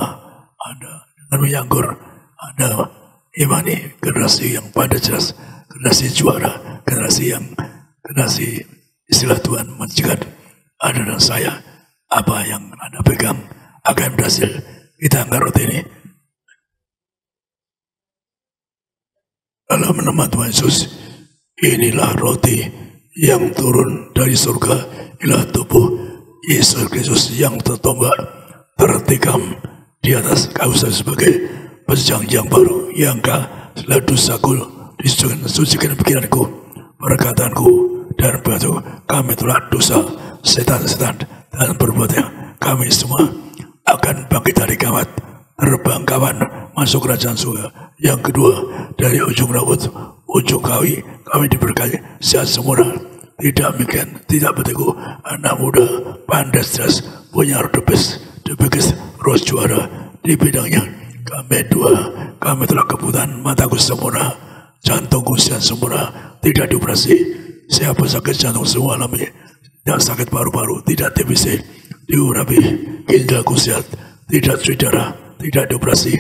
ada dengan menyanggur, ada imani generasi yang pada jelas, generasi juara, generasi istilah Tuhan majikan. Ada dan saya, apa yang Anda pegang akan berhasil. Kita angkat roti ini dalam nama Tuhan Yesus. Inilah roti yang turun dari surga, inilah tubuh Yesus Kristus yang tertombak, tertikam di atas kayu sebagai perjanjian baru, yang setelah dosaku disucikan pikiranku, perkataanku dan batu. Kami telah dosa, setan-setan dan perbuatan kami semua akan bangkit dari kiamat, terbang kawan masuk kerajaan surga. Yang kedua, dari ujung rambut ujung kami diberkati sehat sempurna, tidak demikian, tidak berteguh, anak muda pandai cerdas, punya the biggest roh juara di bidangnya. Kami telah kebutuhan, mataku sempurna, jantungku sehat sempurna, tidak dioperasi. Siapa sakit jantung semua alami, tidak sakit paru-paru, tidak TBC, diurapi, ginjalku sehat, tidak cuci darah, tidak dioperasi,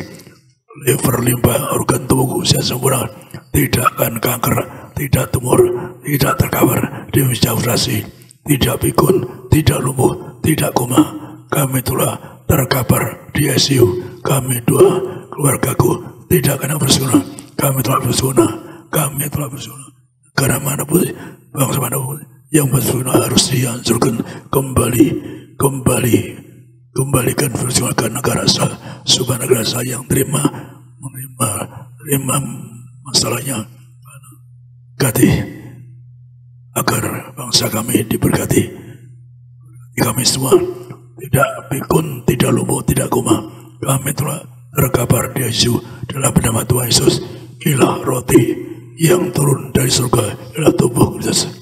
liver, limpa, organ tubuhku sehat sempurna, tidak akan kanker, tidak tumor, tidak terkawar, dioperasi, tidak pikun, tidak lumpuh, tidak koma. Kami telah terkapar di ICU. Kami dua keluargaku tidak kena bersunah. Kami telah bersunah. Kami telah bersunah. Karena manapun, bangsa manapun yang bersunah harus dihancurkan kembalikan bersunah ke negara saya, supaya negara saya yang menerima masalahnya. berkati agar bangsa kami diberkati. Kami semua tidak pikun, tidak lumpuh, tidak koma. Kami telah terkapar di Yesus dalam nama Tuhan Yesus. Ialah roti yang turun dari surga, ialah tubuh Kristus.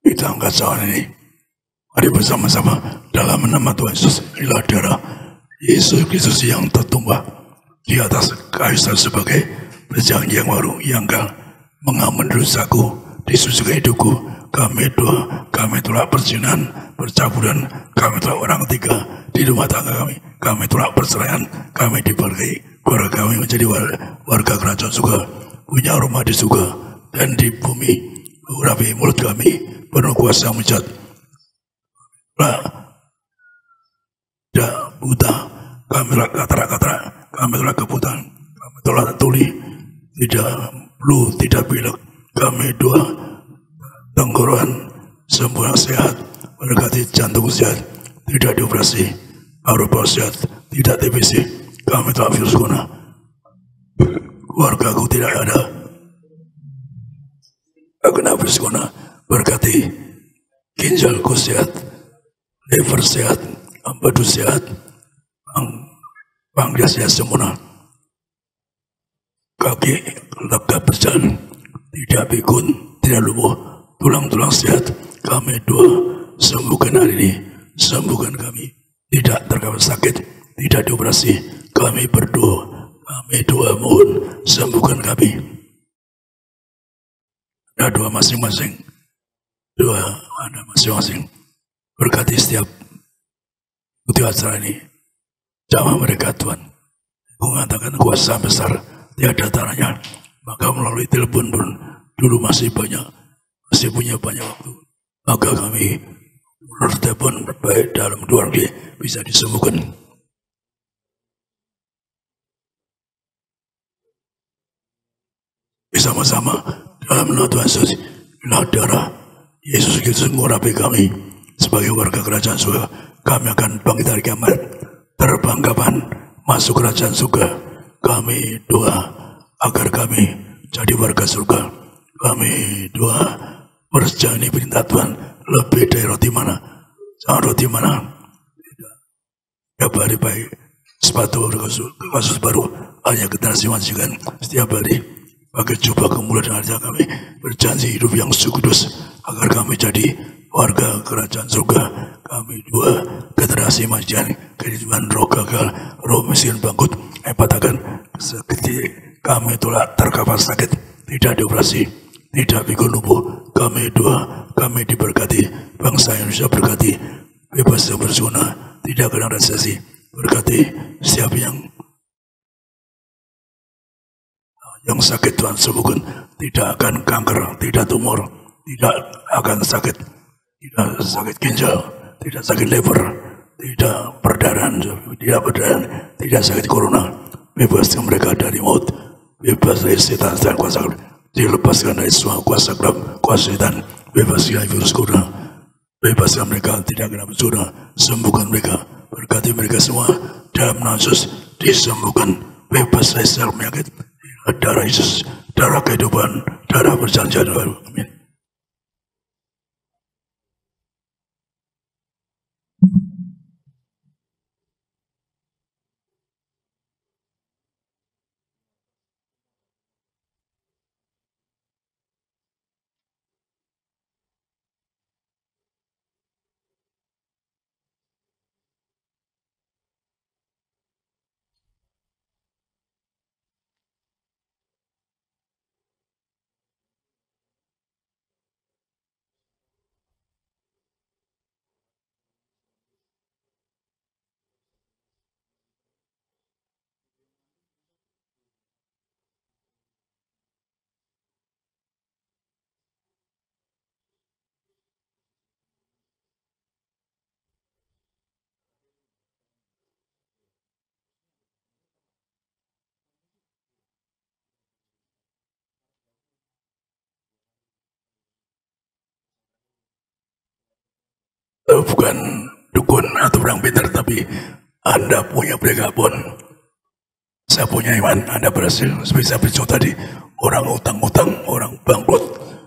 Kita angkat tangan ini. Mari bersama-sama dalam nama Tuhan Yesus. Inilah darah Yesus Kristus yang tertumpah di atas kayu salib sebagai perjanjian baru yang akan mengampuni dosaku, disucikan hidupku. Kami telah perzinahan, percabulan, kami telah orang ketiga di rumah tangga kami. Kami telah perceraian, kami diberkahi. Keluarga kami menjadi warga kerajaan surga, punya rumah di surga dan di bumi. Urapi mulut kami penuh kuasa mujizat. Tidak buta, kami telah katarak-katarak, kami telah kebutaan, kami telah tuli, tidak flu, tidak pilek, kami dua tenggorokan sempurna sehat, berkati jantung sehat, tidak dioperasi, paru-paru sehat, tidak TBC, kami telah virus corona, keluarga aku tidak ada, kena virus corona, berkati ginjalku sehat, liver sehat, empedu sehat, pankreas sehat sempurna, kaki lega berjalan, tidak pikun, tidak lumpuh, tulang-tulang sehat. Kami dua sembuhkan hari ini, sembuhkan kami, tidak terkena sakit, tidak dioperasi. Kami berdoa, kami doa mohon sembuhkan kami. Ada doa masing-masing, doa ada masing-masing. Berkati setiap ikuti acara ini, jamah mereka Tuhan. Mengatakan kuasa besar tiada taranya. Maka melalui telepon pun dulu masih punya banyak waktu. Maka kami melalui telepon baik dalam luar negeri bisa disembuhkan. Bersama-sama dalam nama Tuhan Yesus, darah Yesus Kristus mengurapi kami sebagai warga kerajaan surga. Kami akan bangkit dari kiamat, terbanggapan masuk kerajaan surga. Kami doa agar kami jadi warga surga. Kami doa berjani perintah Tuhan lebih dari roti mana. Jangan roti mana. Setiap hari baik sepatu kasus baru hanya generasi majikan. Setiap hari pakai jubah kemuliaan harga kami berjanji hidup yang kudus agar kami jadi warga kerajaan surga. Kami dua generasi majikan kehidupan roh gagal, roh miskin bangkrut, katakan seketika kami telah terkapar sakit, tidak dioperasi, tidak pikun lumpuh. Kami dua, kami diberkati, bangsa Indonesia berkati, bebas yang berzina, tidak kena resesi, berkati setiap yang sakit Tuhan sembuhkan, tidak akan kanker, tidak tumor, tidak akan sakit, tidak sakit ginjal, tidak sakit liver, tidak perdarahan, tidak sakit corona. Bebaskan mereka dari maut, bebas dari setan dan kuasa, dilepaskan dari semua kuasa gelap, kuasa setan, bebaskan dari virus corona, bebaskan mereka tidak kena bencana, sembuhkan mereka, berkati mereka semua dalam nama Yesus, disembuhkan, bebas dari segala penyakit, darah Yesus, darah kehidupan, darah perjanjian baru. Amin. bukan dukun atau orang pintar, tapi Anda punya prekabon. Saya punya iman, Anda berhasil. Seperti saya beritahu tadi, orang utang-utang, orang bangkrut,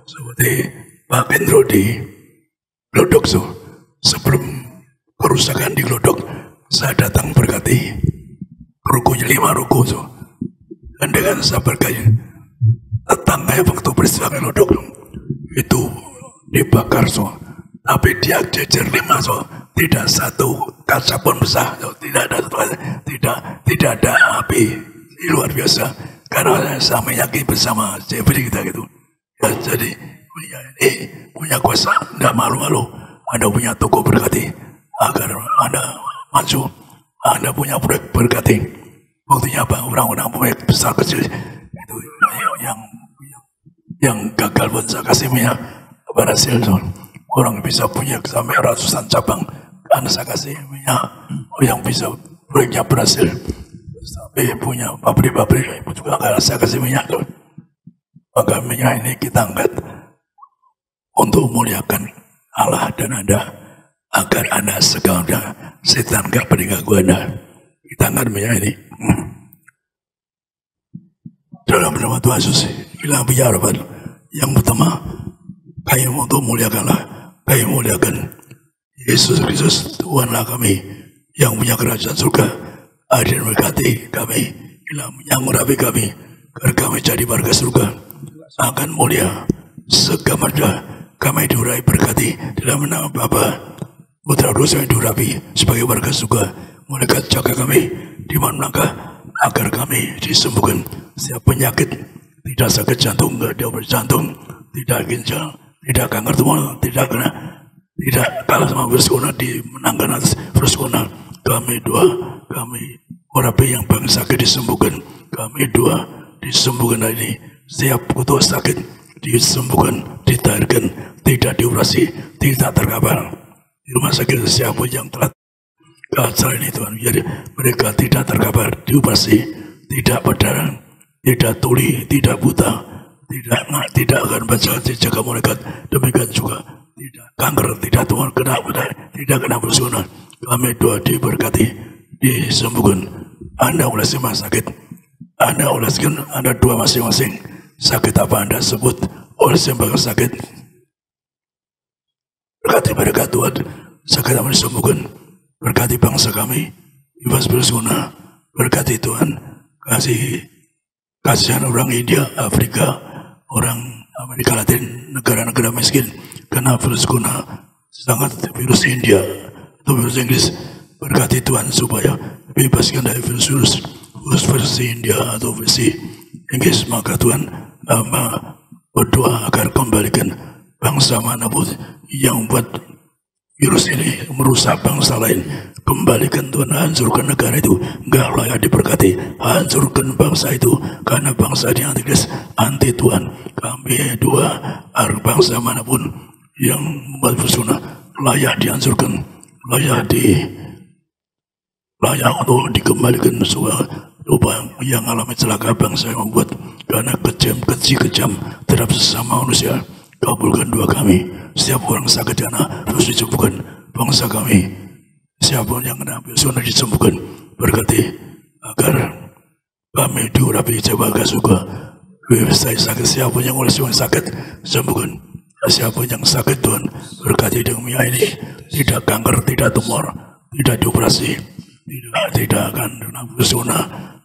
seperti Pak Hendro di Glodok. Sebelum kerusakan di Glodok, saya datang berkati rukunya 5 ruku. Dan dengan saya berkati, tetangga waktu peristiwa Glodok itu dibakar, tapi dia jejer 5, tidak satu kaca pun besar, tidak ada api. Ini luar biasa, karena saya meyakini bersama Jeffrey kita gitu. Ya, jadi ini punya kuasa, tidak malu-malu. Anda punya toko berkati agar Anda maju. Anda punya proyek berkati. Buktinya apa? Orang-orang proyek besar kecil itu yang gagal pun saya kasih minyak berhasil. Orang bisa punya sampai ratusan cabang, karena saya kasih minyak. Yang bisa proyeknya berhasil sampai punya pabrik-pabrik juga karena saya kasih minyak. Maka minyak ini kita angkat untuk memuliakan Allah dan Anda, agar Anda segala setan gak mengganggu Anda. Kita angkat minyak ini dalam nama Tuhan Yesus. Kita bicara yang pertama, kami untuk muliakanlah, kami muliakan Yesus Kristus Tuhanlah kami yang punya kerajaan surga. Hadir berkati kami, yang merapi kami, agar kami jadi warga surga, akan mulia segamada. Kami diurai berkati dalam nama Bapa, Putra, Roh yang diurapi sebagai warga surga. Mereka jaga kami di mana-mana, agar kami disembuhkan setiap penyakit, tidak sakit jantung, tidak berjantung, tidak ginjal, tidak kanker tumor, tidak kalah sama virus corona, dimenangkan atas virus corona. Kami doa, kami merapi yang paling sakit disembuhkan. Kami doa disembuhkan hari ini. Setiap kutu sakit disembuhkan, ditahirkan, tidak dioperasi, tidak terkapar. Di rumah sakit siapa yang telah acara ini Tuhan, jadi mereka tidak terkapar, dioperasi, tidak berdarah, tidak tuli, tidak buta, tidak akan baca jaga mereka. Demikian juga tidak kanker, tidak tumor, tidak kena bersunat. Kami doa diberkati, disembuhkan. Anda oleh semua sakit, Anda oleskan, Anda doa masing-masing. Sakit apa Anda sebut oleh semua sakit, berkati mereka Tuhan. Sakit apa disembuhkan. Berkati bangsa kami, bebas berguna. Berkati Tuhan, kasihan orang India, Afrika, orang Amerika Latin, negara-negara miskin, karena virus corona, sangat virus India atau virus Inggris. Berkati Tuhan supaya bebaskan dari virus versi India atau versi Inggris. Maka Tuhan berdoa agar kembalikan bangsa manapun yang buat virus ini merusak bangsa lain, kembalikan Tuhan, hancurkan negara itu, enggak layak diberkati, hancurkan bangsa itu, karena bangsa di antikris, anti Tuhan. Kami doa agar bangsa manapun yang membuat virus layak dihancurkan, layak untuk dikembalikan. Lupa yang alami celaka bangsa yang membuat, karena kejam terhadap sesama manusia. Kabulkan doa kami. Setiap orang sakit karena harus disembuhkan. Bangsa kami, siapapun yang kena virus disembuhkan. Berkati agar kami diurapi jaga suka. Saya sakit, siapapun yang oleh sakit sembuhkan. Siapapun yang sakit Tuhan, berkati dengan ini, tidak kanker, tidak tumor, tidak dioperasi, tidak akan kena virus,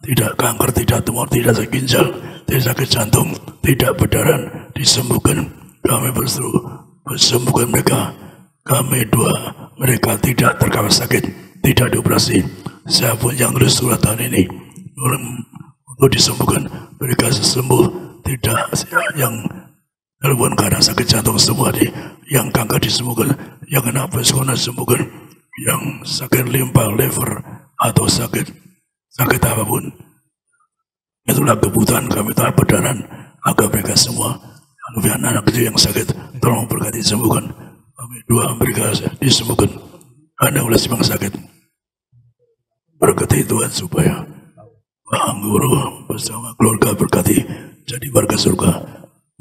tidak kanker, tidak tumor, tidak sakit ginjal, tidak sakit jantung, tidak berdarah, disembuhkan. Kami berseru, sembuhkan mereka. Kami doa mereka tidak terkena sakit, tidak dioperasi. Siapapun yang tulis surat tahun ini untuk disembuhkan, mereka sembuh. Tidak yang dalam keadaan sakit jantung semua, yang kanker disembuhkan, yang kena virus disembuhkan, yang sakit limpa, liver atau sakit apapun. Itulah kebutuhan kami, tak berdarah agar mereka semua. Anak kecil yang sakit, tolong berkati sembuhkan. Kami doa mereka disembuhkan. Anda oleh sebang sakit, berkati Tuhan supaya Bang Guru bersama keluarga berkati jadi warga surga,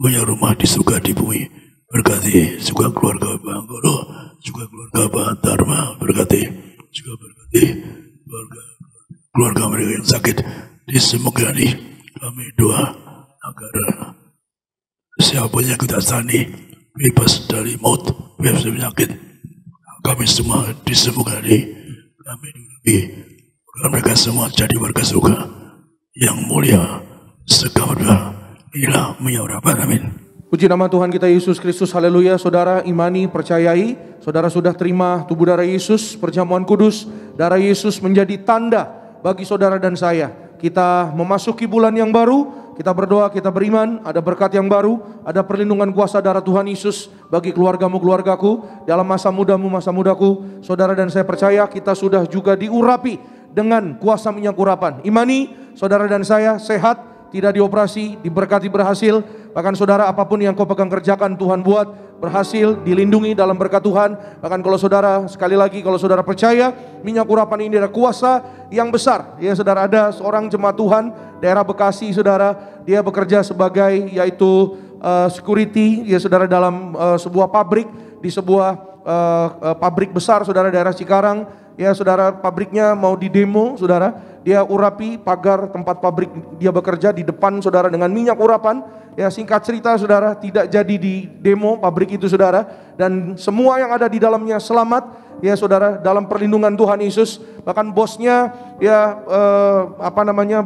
punya rumah di surga di bumi. berkati juga keluarga Bang Goro, juga keluarga Pak Dharma, berkati juga berkati keluarga mereka yang sakit. Disembuhkan. Kami doa agar siapa yang kita tani bebas dari maut, bebas dari penyakit. Kami semua disembuhkan. Kami diulangi agar mereka semua jadi warga surga yang mulia segala inilah menyuarakan. Amin. Puji nama Tuhan kita Yesus Kristus, haleluya. Saudara imani, percayai, saudara sudah terima tubuh darah Yesus, perjamuan kudus, darah Yesus menjadi tanda bagi saudara dan saya. Kita memasuki bulan yang baru, kita berdoa, kita beriman, ada berkat yang baru, ada perlindungan kuasa darah Tuhan Yesus bagi keluargamu, keluargaku, dalam masa mudamu, masa mudaku. Saudara dan saya percaya kita sudah juga diurapi dengan kuasa minyak urapan. Imani, saudara dan saya sehat, tidak dioperasi, diberkati berhasil. Bahkan saudara, apapun yang kau pegang kerjakan, Tuhan buat berhasil, dilindungi dalam berkat Tuhan. Bahkan kalau saudara, sekali lagi, kalau saudara percaya minyak urapan ini ada kuasa yang besar. Ya saudara, ada seorang jemaat Tuhan daerah Bekasi, saudara, dia bekerja sebagai yaitu security, ya saudara, dalam sebuah pabrik, di sebuah pabrik besar, saudara, daerah Cikarang. Ya saudara, pabriknya mau didemo, saudara, dia urapi pagar tempat pabrik dia bekerja di depan, saudara, dengan minyak urapan. Ya singkat cerita, saudara, tidak jadi di demo pabrik itu, saudara, dan semua yang ada di dalamnya selamat. Ya saudara, dalam perlindungan Tuhan Yesus. Bahkan bosnya ya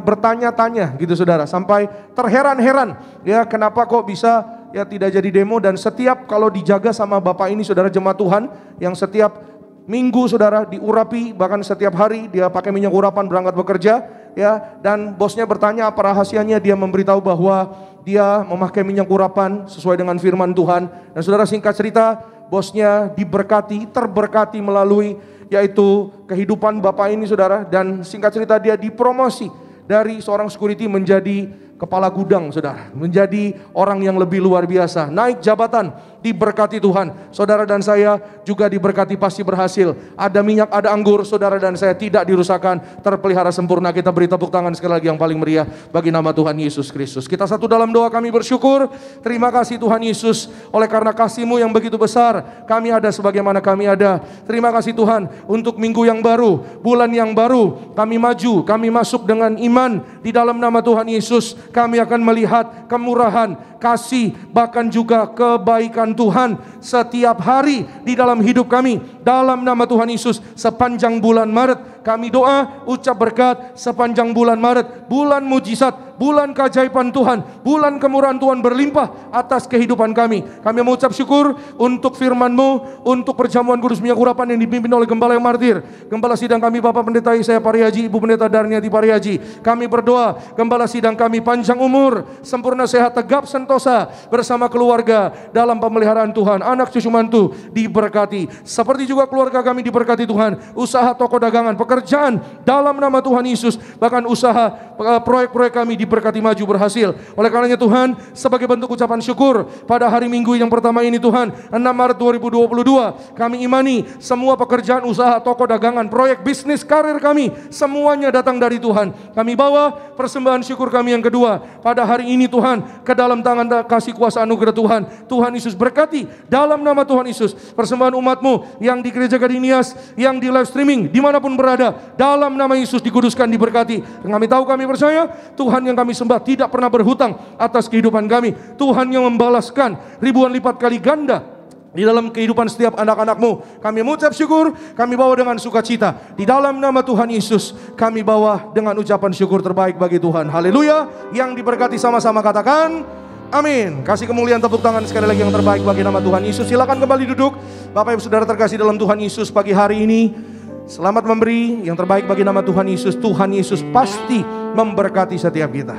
bertanya-tanya gitu, saudara, sampai terheran-heran, ya kenapa kok bisa ya tidak jadi demo. Dan setiap kalau dijaga sama bapak ini, saudara, jemaat Tuhan yang setiap minggu, saudara, diurapi, bahkan setiap hari dia pakai minyak urapan berangkat bekerja, ya. Dan bosnya bertanya apa rahasianya, dia memberitahu bahwa dia memakai minyak urapan sesuai dengan firman Tuhan. Dan saudara, singkat cerita, bosnya diberkati, terberkati melalui yaitu kehidupan bapak ini, saudara. Dan singkat cerita, dia dipromosi dari seorang security menjadi kepala gudang, saudara, menjadi orang yang lebih luar biasa, naik jabatan, diberkati Tuhan. Saudara dan saya juga diberkati, pasti berhasil. Ada minyak, ada anggur, saudara dan saya tidak dirusakkan, terpelihara sempurna. Kita beri tepuk tangan sekali lagi yang paling meriah bagi nama Tuhan Yesus Kristus. Kita satu dalam doa, kami bersyukur. Terima kasih Tuhan Yesus, oleh karena kasih-Mu yang begitu besar, kami ada sebagaimana kami ada. Terima kasih Tuhan untuk minggu yang baru, bulan yang baru, kami maju, kami masuk dengan iman di dalam nama Tuhan Yesus. Kami akan melihat kemurahan, kasih, bahkan juga kebaikan Tuhan setiap hari di dalam hidup kami. Dalam nama Tuhan Yesus, sepanjang bulan Maret kami doa, ucap berkat sepanjang bulan Maret, bulan mujizat, bulan keajaiban Tuhan, bulan kemurahan Tuhan berlimpah atas kehidupan kami. Kami mengucap syukur untuk firman-Mu, untuk perjamuan kudus minyak urapan yang dipimpin oleh Gembala yang martir, Gembala sidang kami Bapak Pendeta Yesaya Parihaji, Ibu Pendeta Darniati Parihaji. Kami berdoa, Gembala sidang kami panjang umur, sempurna sehat, tegap sentosa bersama keluarga dalam pemeliharaan Tuhan. Anak cucu mantu diberkati, seperti juga keluarga kami diberkati Tuhan. Usaha toko dagangan, pekerjaan dalam nama Tuhan Yesus, bahkan usaha proyek-proyek kami diberkati maju berhasil. Oleh karenanya Tuhan, sebagai bentuk ucapan syukur pada hari Minggu yang pertama ini Tuhan, 6 Maret 2022, kami imani semua pekerjaan, usaha, toko dagangan, proyek bisnis, karir kami, semuanya datang dari Tuhan. Kami bawa persembahan syukur kami yang kedua pada hari ini Tuhan ke dalam tangan kasih kuasa anugerah Tuhan. Tuhan Yesus berkati dalam nama Tuhan Yesus persembahan umat-Mu yang di Gereja Gadinias, yang di live streaming, dimanapun berada, dalam nama Yesus dikuduskan, diberkati. Kami tahu, kami percaya Tuhan yang kami sembah tidak pernah berhutang atas kehidupan kami. Tuhan yang membalaskan ribuan lipat kali ganda di dalam kehidupan setiap anak-anak-Mu. Kami mengucap syukur, kami bawa dengan sukacita. Di dalam nama Tuhan Yesus, kami bawa dengan ucapan syukur terbaik bagi Tuhan. Haleluya. Yang diberkati sama-sama katakan amin. Kasih kemuliaan, tepuk tangan sekali lagi yang terbaik bagi nama Tuhan Yesus. Silakan kembali duduk. Bapak Ibu Saudara terkasih dalam Tuhan Yesus, pagi hari ini selamat memberi yang terbaik bagi nama Tuhan Yesus. Tuhan Yesus pasti memberkati setiap kita.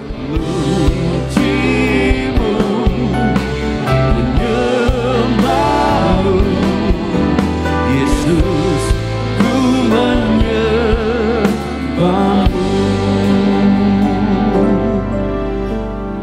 Yesus, ku menyembahmu.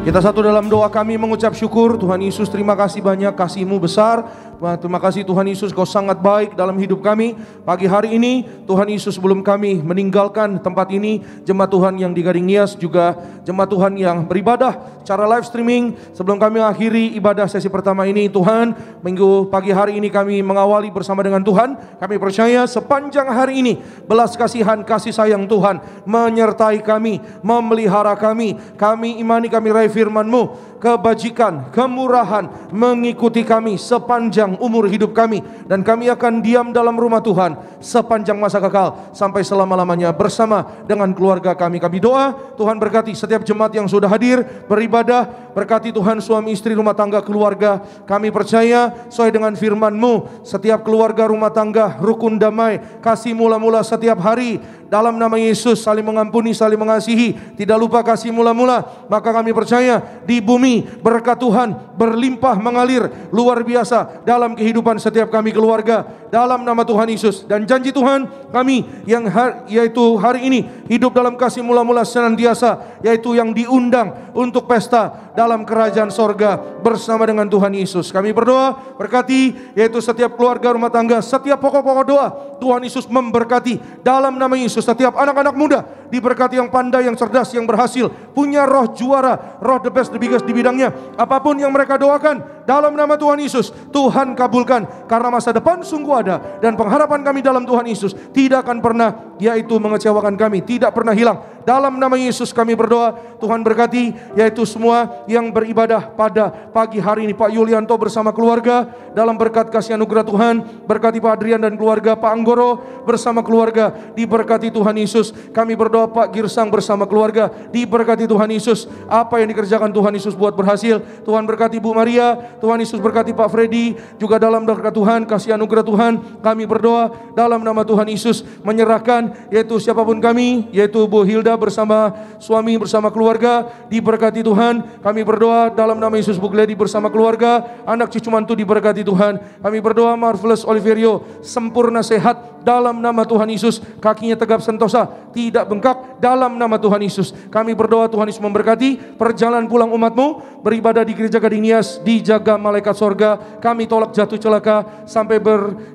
Kita Kita satu dalam doa kami mengucap syukur. Tuhan Yesus, terima kasih banyak, kasih-Mu besar. Terima kasih Tuhan Yesus, Kau sangat baik dalam hidup kami. Pagi hari ini Tuhan Yesus, sebelum kami meninggalkan tempat ini, jemaat Tuhan yang di Gading Nias, juga jemaat Tuhan yang beribadah secara live streaming, sebelum kami akhiri ibadah sesi pertama ini, Tuhan, minggu pagi hari ini kami mengawali bersama dengan Tuhan. Kami percaya sepanjang hari ini belas kasihan, kasih sayang Tuhan menyertai kami, memelihara kami. Kami imani, kami raih firman-Mu, kebajikan, kemurahan mengikuti kami sepanjang umur hidup kami, dan kami akan diam dalam rumah Tuhan sepanjang masa kekal sampai selama-lamanya bersama dengan keluarga kami. Kami doa Tuhan berkati setiap jemaat yang sudah hadir beribadah, berkati Tuhan suami istri, rumah tangga, keluarga. Kami percaya sesuai dengan firman-Mu, setiap keluarga, rumah tangga, rukun damai, kasih mula-mula setiap hari. Dalam nama Yesus, saling mengampuni, saling mengasihi, tidak lupa kasih mula-mula. Maka kami percaya di bumi berkat Tuhan berlimpah mengalir luar biasa dalam kehidupan setiap kami keluarga, dalam nama Tuhan Yesus. Dan janji Tuhan kami yang yaitu hari ini hidup dalam kasih mula-mula senantiasa, yaitu yang diundang untuk pesta dalam kerajaan sorga bersama dengan Tuhan Yesus. Kami berdoa berkati yaitu setiap keluarga, rumah tangga, setiap pokok-pokok doa. Tuhan Yesus memberkati dalam nama Yesus. Setiap anak-anak muda diberkati, yang pandai, yang cerdas, yang berhasil, punya roh juara, roh the best, the biggest di bidangnya. Apapun yang mereka doakan dalam nama Tuhan Yesus, Tuhan kabulkan, karena masa depan sungguh ada, dan pengharapan kami dalam Tuhan Yesus tidak akan pernah yaitu mengecewakan kami, tidak pernah hilang. Dalam nama Yesus kami berdoa, Tuhan berkati yaitu semua yang beribadah pada pagi hari ini. Pak Yulianto bersama keluarga dalam berkat kasih anugerah Tuhan. Berkati Pak Adrian dan keluarga, Pak Anggoro bersama keluarga, diberkati Tuhan Yesus. Kami berdoa Pak Girsang bersama keluarga, diberkati Tuhan Yesus. Apa yang dikerjakan Tuhan Yesus buat berhasil. Tuhan berkati Bu Maria, Tuhan Yesus berkati Pak Freddy, juga dalam berkat Tuhan, kasih anugerah Tuhan. Kami berdoa dalam nama Tuhan Yesus, menyerahkan yaitu siapapun kami, yaitu Bu Hilda bersama suami, bersama keluarga, diberkati Tuhan. Kami berdoa dalam nama Yesus, Bu Gledi bersama keluarga, anak cucu mantu diberkati Tuhan. Kami berdoa Marvelous Oliverio sempurna sehat dalam nama Tuhan Yesus, kakinya tegap sentosa, tidak bengkak dalam nama Tuhan Yesus. Kami berdoa Tuhan Yesus memberkati perjalanan pulang umat-Mu beribadah di gereja Gading Nias, dijaga malaikat sorga. Kami tolak jatuh celaka sampai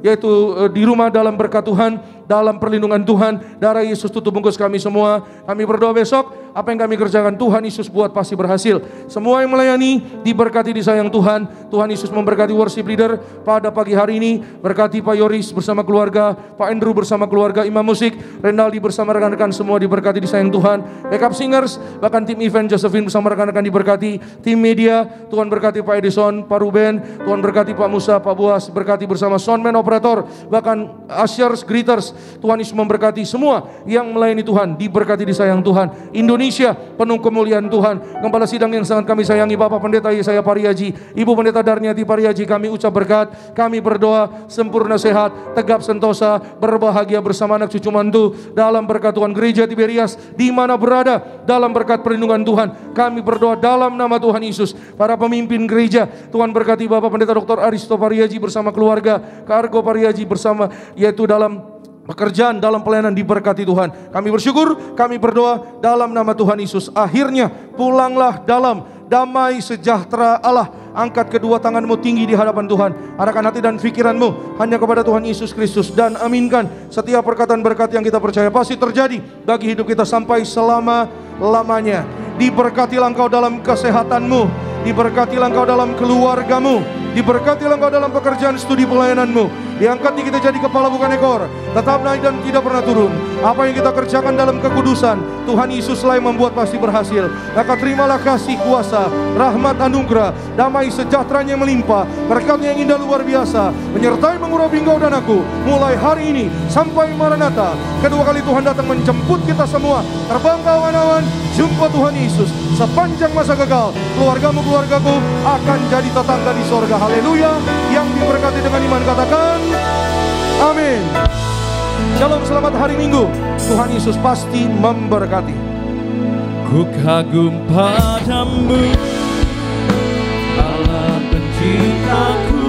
yaitu di rumah dalam berkat Tuhan, dalam perlindungan Tuhan. Darah Yesus tutup bungkus kami semua. Kami berdoa besok apa yang kami kerjakan Tuhan Yesus buat pasti berhasil. Semua yang melayani diberkati, disayang Tuhan. Tuhan Yesus memberkati worship leader pada pagi hari ini. Berkati Pak Yoris bersama keluarga, Pak Andrew bersama keluarga, imam musik Renaldi bersama rekan-rekan semua diberkati, disayang Tuhan. Backup singers, bahkan tim event Josephine bersama rekan-rekan diberkati. Tim media, Tuhan berkati Pak Edison, Pak Ruben, Tuhan berkati Pak Musa, Pak Buas, berkati bersama soundman, operator, bahkan ushers, greeters. Tuhan Yesus memberkati semua yang melayani Tuhan, diberkati, disayang Tuhan. Indonesia penuh kemuliaan Tuhan. Gembala sidang yang sangat kami sayangi, Bapak Pendeta Yesaya Pariaji, Ibu Pendeta Darniati Pariaji, kami ucap berkat. Kami berdoa sempurna sehat, tegap sentosa, berbahagia bersama anak cucu mantu dalam berkat Tuhan. Gereja Tiberias di mana berada dalam berkat perlindungan Tuhan. Kami berdoa dalam nama Tuhan Yesus. Para pemimpin gereja, Tuhan berkati Bapak Pendeta Dr. Aristo Pariaji bersama keluarga, Kargo Pariaji bersama yaitu dalam pekerjaan, dalam pelayanan, diberkati Tuhan. Kami bersyukur, kami berdoa dalam nama Tuhan Yesus. Akhirnya pulanglah dalam damai sejahtera Allah. Angkat kedua tanganmu tinggi di hadapan Tuhan. Arahkan hati dan pikiranmu hanya kepada Tuhan Yesus Kristus, dan aminkan setiap perkataan berkat yang kita percaya pasti terjadi bagi hidup kita sampai selama-lamanya. Diberkatilah engkau dalam kesehatanmu, diberkatilah engkau dalam keluargamu, diberkatilah engkau dalam pekerjaan studi pelayananmu. Diangkat kita jadi kepala bukan ekor, tetap naik dan tidak pernah turun. Apa yang kita kerjakan dalam kekudusan, Tuhan Yesus lah yang membuat pasti berhasil. Maka terimalah kasih kuasa, rahmat, anugerah, damai sejahteranya yang melimpah, berkatnya yang indah luar biasa, menyertai mengurapi engkau dan aku mulai hari ini sampai Maranatha. Kedua kali Tuhan datang menjemput kita semua. Terbang ke awan-awan, jumpa Tuhan Yesus. Sepanjang masa kekal, keluargamu, keluargaku akan jadi tetangga di sorga. Haleluya. Yang diberkati dengan iman katakan amin. Shalom, selamat hari Minggu. Tuhan Yesus pasti memberkati. Ku kagum padamu, Allah penciptaku.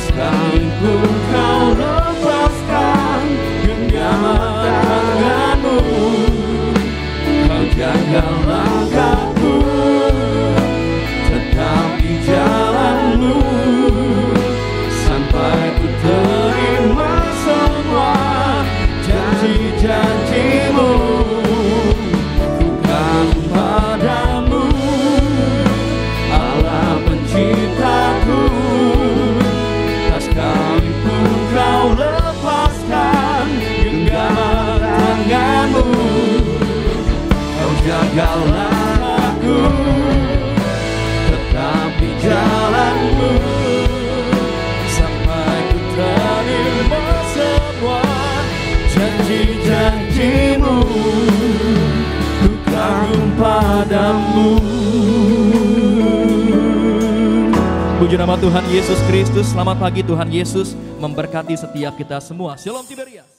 Sekalipun kau lepaskan genggaman tanganmu, kau jaga langkahku. Engkaulah aku, tetap di jalanmu, sampai ku terima semua janji-janjimu. Ku kagum padamu. Puji nama Tuhan Yesus Kristus. Selamat pagi, Tuhan Yesus memberkati setiap kita semua. Shalom Tiberias.